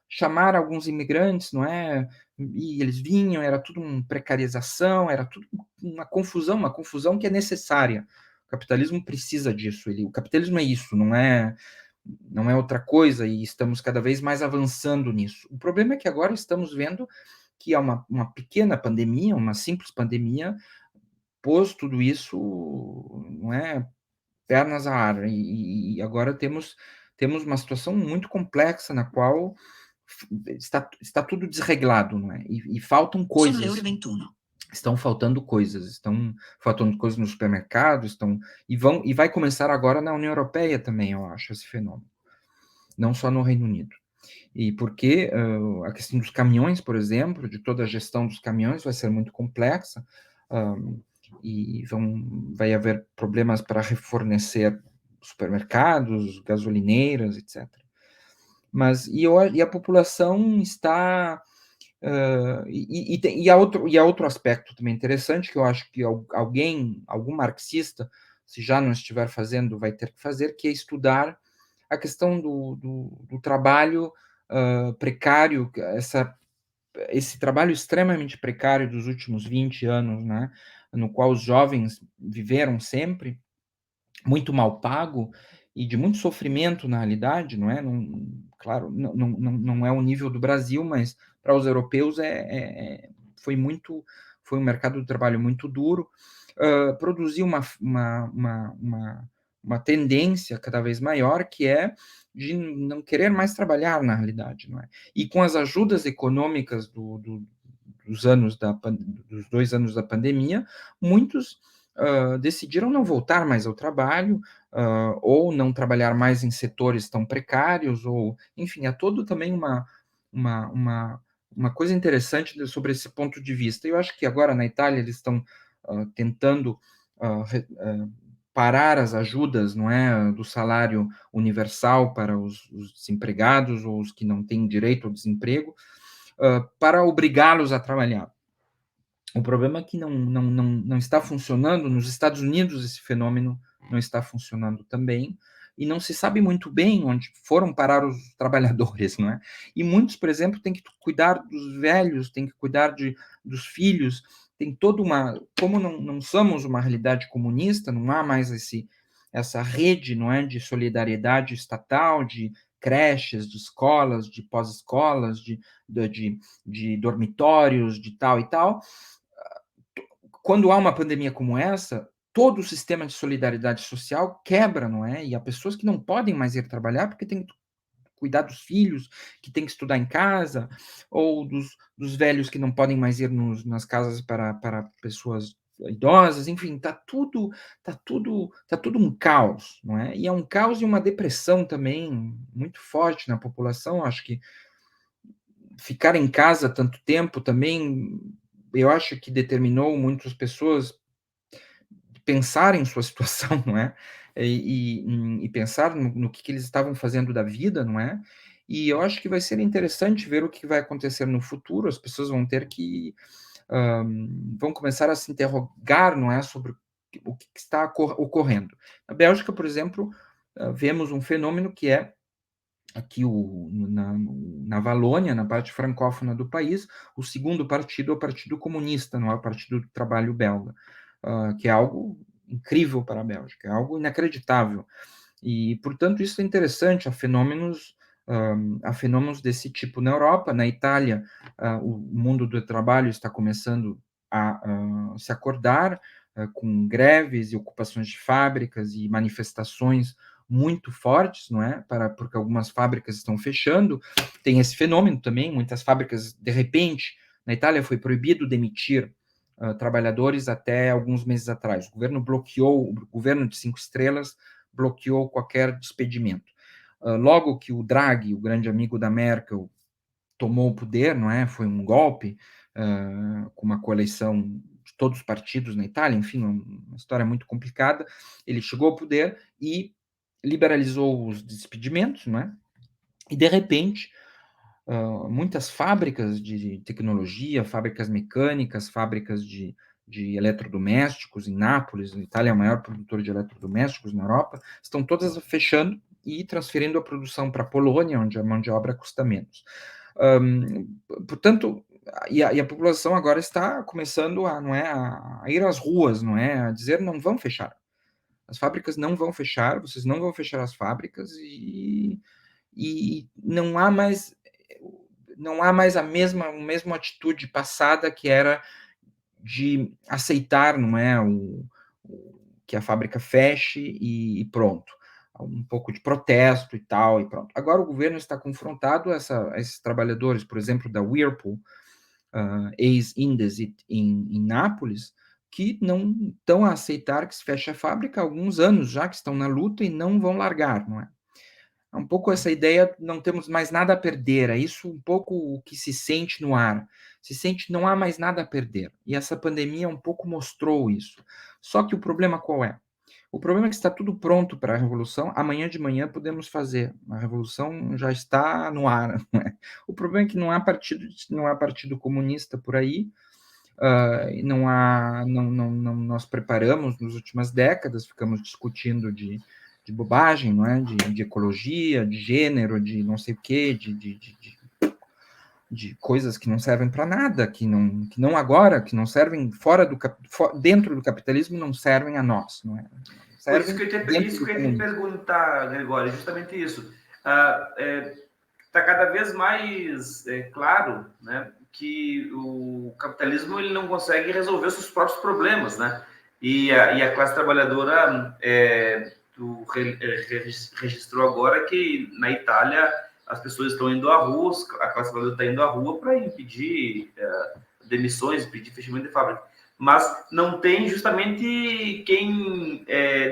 chamar alguns imigrantes, não é? E eles vinham, era tudo uma precarização, era tudo uma confusão que é necessária. O capitalismo precisa disso. O capitalismo é isso, não é outra coisa, e estamos cada vez mais avançando nisso. O problema é que agora estamos vendo que há uma pequena pandemia, uma simples pandemia, pôs tudo isso, não é, pernas a ar, e agora temos uma situação muito complexa na qual está tudo desreglado, não é? E faltam coisas. Estão faltando coisas no supermercado, e vai começar agora na União Europeia também, eu acho, esse fenômeno, não só no Reino Unido. E porque a questão dos caminhões, por exemplo, de toda a gestão dos caminhões vai ser muito complexa, e vai haver problemas para refornecer supermercados, gasolineiras, etc. E a população está... há outro aspecto também interessante, que eu acho que algum marxista, se já não estiver fazendo, vai ter que fazer, que é estudar a questão do trabalho precário, esse trabalho extremamente precário dos últimos 20 anos, né, no qual os jovens viveram sempre, muito mal pago e de muito sofrimento, na realidade, não é? Claro, não é o nível do Brasil, mas para os europeus foi um mercado de trabalho muito duro. Produziu uma tendência cada vez maior, que é de não querer mais trabalhar, na realidade, não é? E com as ajudas econômicas dos 2 anos da pandemia, muitos decidiram não voltar mais ao trabalho, ou não trabalhar mais em setores tão precários, ou, enfim, há todo também uma coisa interessante sobre esse ponto de vista. Eu acho que agora na Itália eles estão tentando parar as ajudas, não é, do salário universal para os desempregados ou os que não têm direito ao desemprego, para obrigá-los a trabalhar. O problema é que não está funcionando. Nos Estados Unidos, esse fenômeno não está funcionando também, e não se sabe muito bem onde foram parar os trabalhadores, não é? E muitos, por exemplo, têm que cuidar dos velhos, têm que cuidar dos filhos, tem toda uma... Como não somos uma realidade comunista, não há mais essa rede, não é, de solidariedade estatal, de creches, de escolas, de pós-escolas, de dormitórios, de tal e tal. Quando há uma pandemia como essa, todo o sistema de solidariedade social quebra, não é? E há pessoas que não podem mais ir trabalhar porque têm que cuidar dos filhos, que têm que estudar em casa, ou dos velhos que não podem mais ir nas casas para pessoas idosas, enfim, tá tudo um caos, não é? E é um caos e uma depressão também muito forte na população. Acho que ficar em casa tanto tempo também, eu acho que determinou muitas pessoas pensar em sua situação, não é? E pensar no que eles estavam fazendo da vida, não é? E eu acho que vai ser interessante ver o que vai acontecer no futuro. As pessoas vão ter que vão começar a se interrogar, não é, sobre o que está ocorrendo. Na Bélgica, por exemplo, vemos um fenômeno que é aqui na Valônia, na parte francófona do país, o segundo partido é o Partido Comunista, não é o Partido do Trabalho belga, que é algo incrível para a Bélgica, é algo inacreditável. E, portanto, isso é interessante. Há fenômenos desse tipo na Europa. Na Itália, o mundo do trabalho está começando a se acordar, com greves e ocupações de fábricas e manifestações muito fortes, não é? Porque algumas fábricas estão fechando. Tem esse fenômeno também. Muitas fábricas, de repente, na Itália foi proibido demitir trabalhadores até alguns meses atrás. O governo de 5 estrelas bloqueou qualquer despedimento. Logo que o Draghi, o grande amigo da Merkel, tomou o poder, não é? Foi um golpe, com uma coalição de todos os partidos na Itália, enfim, uma história muito complicada. Ele chegou ao poder e liberalizou os despedimentos, não é? E, de repente, muitas fábricas de tecnologia, fábricas mecânicas, fábricas de eletrodomésticos em Nápoles, a Itália é o maior produtor de eletrodomésticos na Europa, estão todas fechando e transferindo a produção para a Polônia, onde a mão de obra custa menos. Portanto, a população agora está começando a ir às ruas, não é, a dizer: não vão fechar. As fábricas não vão fechar, vocês não vão fechar as fábricas, e não há mais a mesma atitude passada, que era de aceitar, não é, que a fábrica feche e pronto. Um pouco de protesto e tal, e pronto. Agora o governo está confrontado a esses trabalhadores, por exemplo, da Whirlpool, ex-Indesit em Nápoles, que não estão a aceitar que se feche a fábrica há alguns anos já, que estão na luta e não vão largar, não é? É um pouco essa ideia, não temos mais nada a perder, é isso um pouco o que se sente no ar. Se sente, não há mais nada a perder. E essa pandemia um pouco mostrou isso. Só que o problema qual é? O problema é que está tudo pronto para a revolução. Amanhã de manhã podemos fazer. A revolução já está no ar. Não é? O problema é que não há partido comunista por aí. Nós preparamos nas últimas décadas, ficamos discutindo de bobagem, não é? De ecologia, de gênero, de não sei o quê, de coisas que não servem para nada, que não agora, que não servem dentro do capitalismo, não servem a nós, não é? Isso que eu ia te perguntar, Gregório, justamente isso. Está cada vez mais claro, né, que o capitalismo ele não consegue resolver os seus próprios problemas, né? E a classe trabalhadora registrou agora que na Itália as pessoas estão indo à rua, a classe trabalhadora está indo à rua para impedir demissões, pedir fechamento de fábrica, mas não tem justamente quem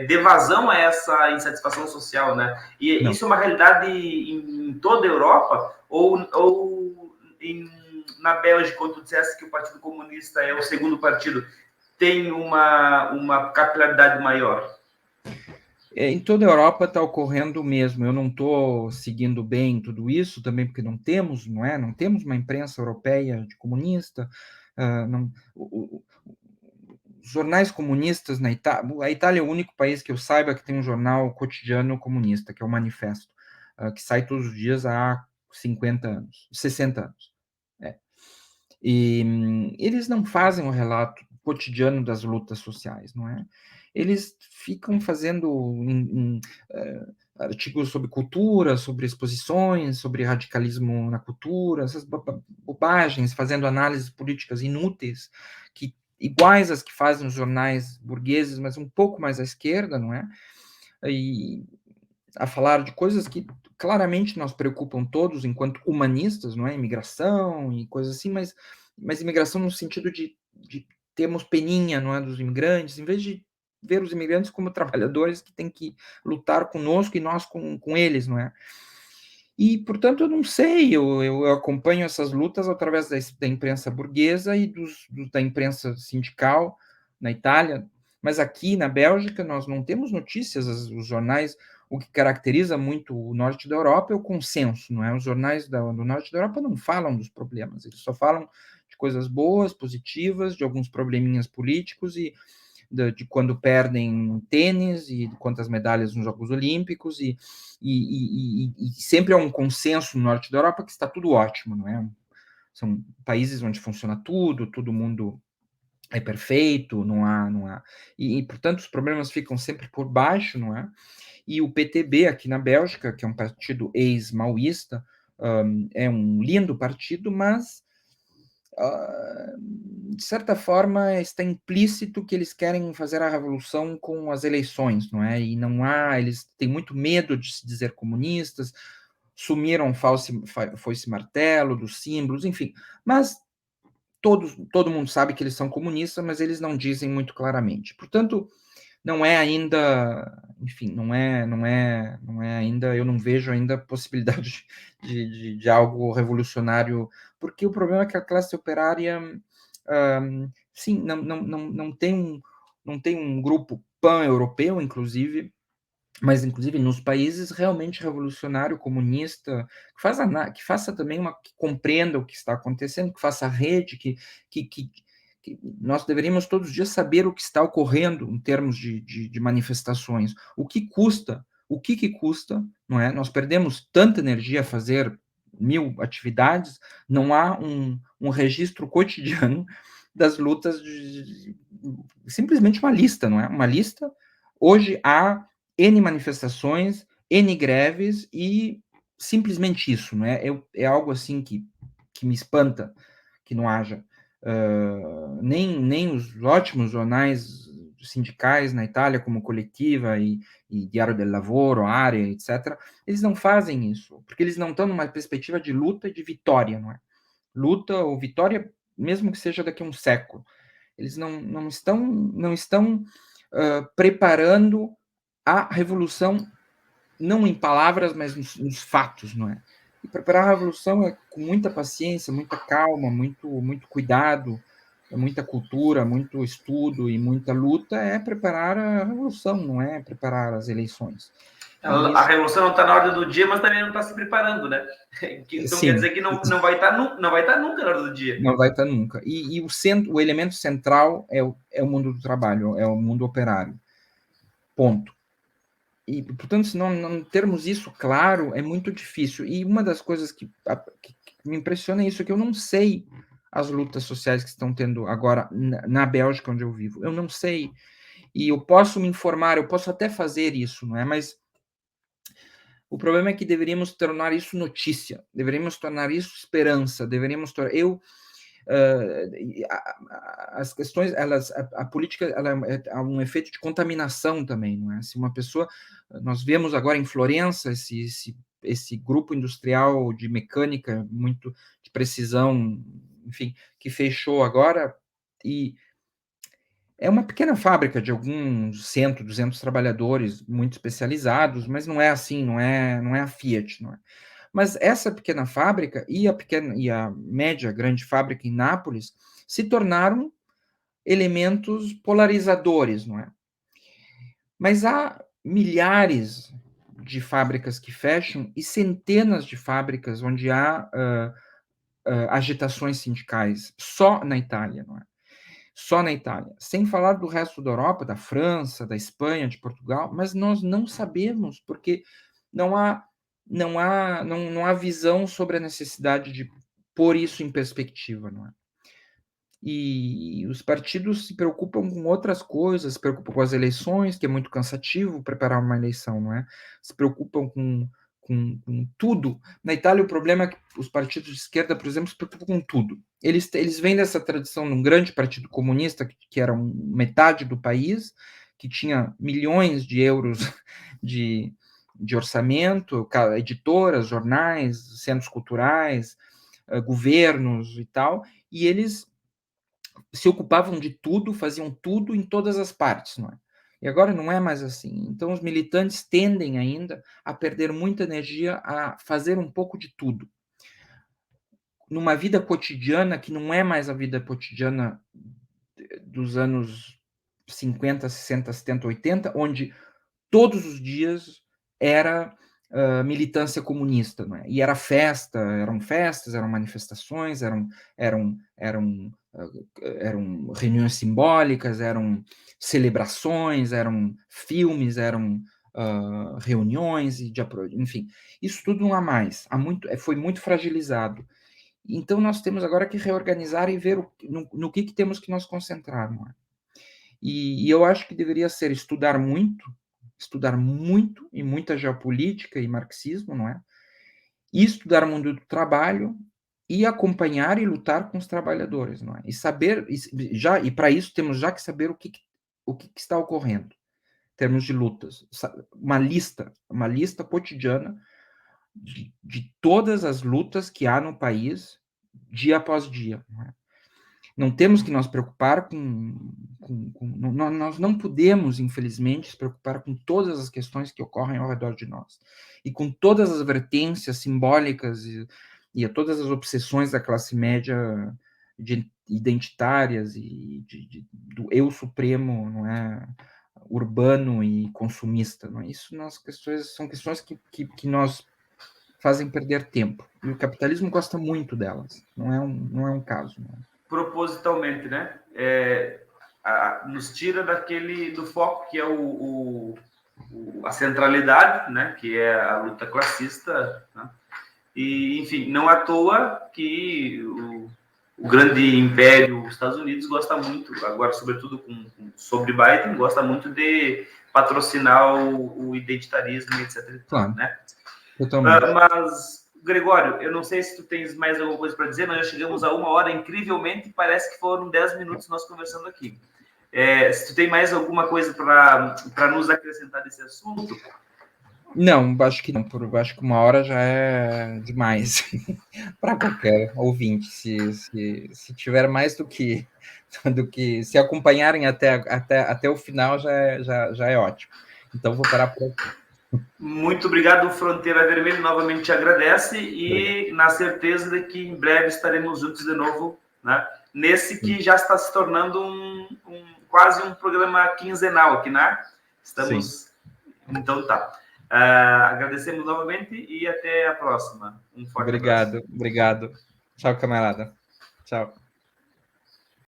dê vazão a essa insatisfação social, né? E Não. isso é uma realidade em toda a Europa, na Bélgica, quando tu disseste que o Partido Comunista é o segundo partido, tem uma capilaridade maior? Em toda a Europa está ocorrendo o mesmo. Eu não estou seguindo bem tudo isso também, porque não temos, não é? Não temos uma imprensa europeia de comunista. Os jornais comunistas na Itália, a Itália é o único país que eu saiba que tem um jornal cotidiano comunista, que é o Manifesto, que sai todos os dias há 50 anos, 60 anos. E eles não fazem um relato cotidiano das lutas sociais, não é? Eles ficam fazendo artigos sobre cultura, sobre exposições, sobre radicalismo na cultura, essas bobagens, fazendo análises políticas inúteis, que iguais às que fazem os jornais burgueses, mas um pouco mais à esquerda, não é? E a falar de coisas que claramente nos preocupam todos enquanto humanistas, não é? Imigração e coisas assim, mas imigração no sentido de termos peninha, não é, dos imigrantes, em vez de ver os imigrantes como trabalhadores que têm que lutar conosco e nós com eles, não é? E, portanto, eu não sei, eu acompanho essas lutas através da imprensa burguesa e da imprensa sindical na Itália, mas aqui na Bélgica nós não temos notícias, os jornais, o que caracteriza muito o norte da Europa é o consenso, não é? Os jornais do norte da Europa não falam dos problemas, eles só falam de coisas boas, positivas, de alguns probleminhas políticos e de quando perdem tênis e quantas medalhas nos Jogos Olímpicos e sempre há um consenso no norte da Europa que está tudo ótimo, não é? São países onde funciona tudo, todo mundo é perfeito, não há portanto os problemas ficam sempre por baixo, não é? E o PTB aqui na Bélgica, que é um partido ex-maoísta, é um lindo partido, mas de certa forma, está implícito que eles querem fazer a revolução com as eleições, não é? E não há, eles têm muito medo de se dizer comunistas, sumiram foice martelo dos símbolos, enfim. Mas todo mundo sabe que eles são comunistas, mas eles não dizem muito claramente. Portanto, não é ainda, enfim, não é ainda, eu não vejo ainda a possibilidade de algo revolucionário, porque o problema é que a classe operária, sim, não tem um grupo pan-europeu, inclusive, mas inclusive nos países realmente revolucionário, comunista, que faça também que compreenda o que está acontecendo, que faça rede, que nós deveríamos todos os dias saber o que está ocorrendo em termos de manifestações. O que custa, não é? Nós perdemos tanta energia a fazer 1000 atividades, não há um registro cotidiano das lutas, simplesmente uma lista, não é? Uma lista. Hoje há N manifestações, N greves e simplesmente isso, não é? É algo assim que me espanta que não haja. Nem os ótimos jornais sindicais na Itália, como Coletiva e Diário del Lavoro, Área, etc., eles não fazem isso, porque eles não estão numa perspectiva de luta e de vitória, não é? Luta ou vitória, mesmo que seja daqui a um século. Eles não estão preparando a revolução, não em palavras, mas nos fatos, não é? E preparar a revolução é com muita paciência, muita calma, muito cuidado, muita cultura, muito estudo e muita luta, é preparar a revolução, não é preparar as eleições. A revolução não está na ordem do dia, mas também não está se preparando, né? Então sim, quer dizer que não vai estar nunca na ordem do dia. Não vai estar nunca. E o elemento central é o mundo do trabalho, é o mundo operário. Ponto. E, portanto, se não termos isso claro, é muito difícil. E uma das coisas que me impressiona é isso, que eu não sei as lutas sociais que estão tendo agora na Bélgica, onde eu vivo. Eu não sei. E eu posso me informar, eu posso até fazer isso, não é? Mas o problema é que deveríamos tornar isso notícia, deveríamos tornar isso esperança, deveríamos tornar... as questões, a política, ela há um efeito de contaminação também, não é? Se uma pessoa, nós vemos agora em Florença esse grupo industrial de mecânica muito de precisão enfim, que fechou agora, e é uma pequena fábrica de alguns 100, 200 trabalhadores, muito especializados, mas não é assim, não é a Fiat, não é. Mas essa pequena fábrica e a média, grande fábrica em Nápoles se tornaram elementos polarizadores, não é? Mas há milhares de fábricas que fecham e centenas de fábricas onde há agitações sindicais, só na Itália, não é? Só na Itália. Sem falar do resto da Europa, da França, da Espanha, de Portugal, mas nós não sabemos, porque não há visão sobre a necessidade de pôr isso em perspectiva, não é? E os partidos se preocupam com outras coisas, se preocupam com as eleições, que é muito cansativo preparar uma eleição, não é? Se preocupam com tudo. Na Itália, o problema é que os partidos de esquerda, por exemplo, se preocupam com tudo. Eles vêm dessa tradição de um grande partido comunista, que era metade do país, que tinha milhões de euros de orçamento, editoras, jornais, centros culturais, governos e tal, e eles se ocupavam de tudo, faziam tudo em todas as partes, não é? E agora não é mais assim. Então, os militantes tendem ainda a perder muita energia a fazer um pouco de tudo. Numa vida cotidiana, que não é mais a vida cotidiana dos anos 50, 60, 70, 80, onde todos os dias era militância comunista, não é? E era festa, eram festas, eram manifestações, eram reuniões simbólicas, eram celebrações, eram filmes, eram reuniões, enfim, isso tudo não há mais, foi muito fragilizado. Então nós temos agora que reorganizar e ver no que temos que nos concentrar, não é? E eu acho que deveria ser estudar muito e muita geopolítica e marxismo, não é? E estudar o mundo do trabalho e acompanhar e lutar com os trabalhadores, não é? E saber, e para isso temos já que saber o que está ocorrendo, em termos de lutas. Uma lista cotidiana de todas as lutas que há no país, dia após dia, não é? Não temos que nos preocupar nós não podemos, infelizmente, se preocupar com todas as questões que ocorrem ao redor de nós. E com todas as vertências simbólicas e todas as obsessões da classe média identitárias e do eu supremo, não é? Urbano e consumista. Não é? Isso são questões que nós fazem perder tempo. E o capitalismo gosta muito delas. Não é um caso. Não é? Propositalmente, né? Nos tira do foco que é a centralidade, né? Que é a luta classista, né? E, enfim, não à toa que o grande império, os Estados Unidos, gosta muito, agora, sobretudo sobre Biden, gosta muito de patrocinar o identitarismo, etc. Claro, né? Totalmente. Mas, Gregório, eu não sei se tu tens mais alguma coisa para dizer, nós já chegamos a 1 hora, incrivelmente, parece que foram 10 minutos nós conversando aqui. Se tu tem mais alguma coisa para nos acrescentar desse assunto? Não, acho que não. Acho que 1 hora já é demais para qualquer ouvinte. Se tiver mais do que se acompanharem até o final, já é ótimo. Então, vou parar por aqui. Muito obrigado, Fronteira Vermelha, novamente te agradece e na certeza de que em breve estaremos juntos de novo, né? Nesse que já está se tornando quase um programa quinzenal aqui, né? Estamos... Sim. Então tá. Agradecemos novamente e até a próxima. Um forte abraço. Obrigado. Tchau, camarada. Tchau.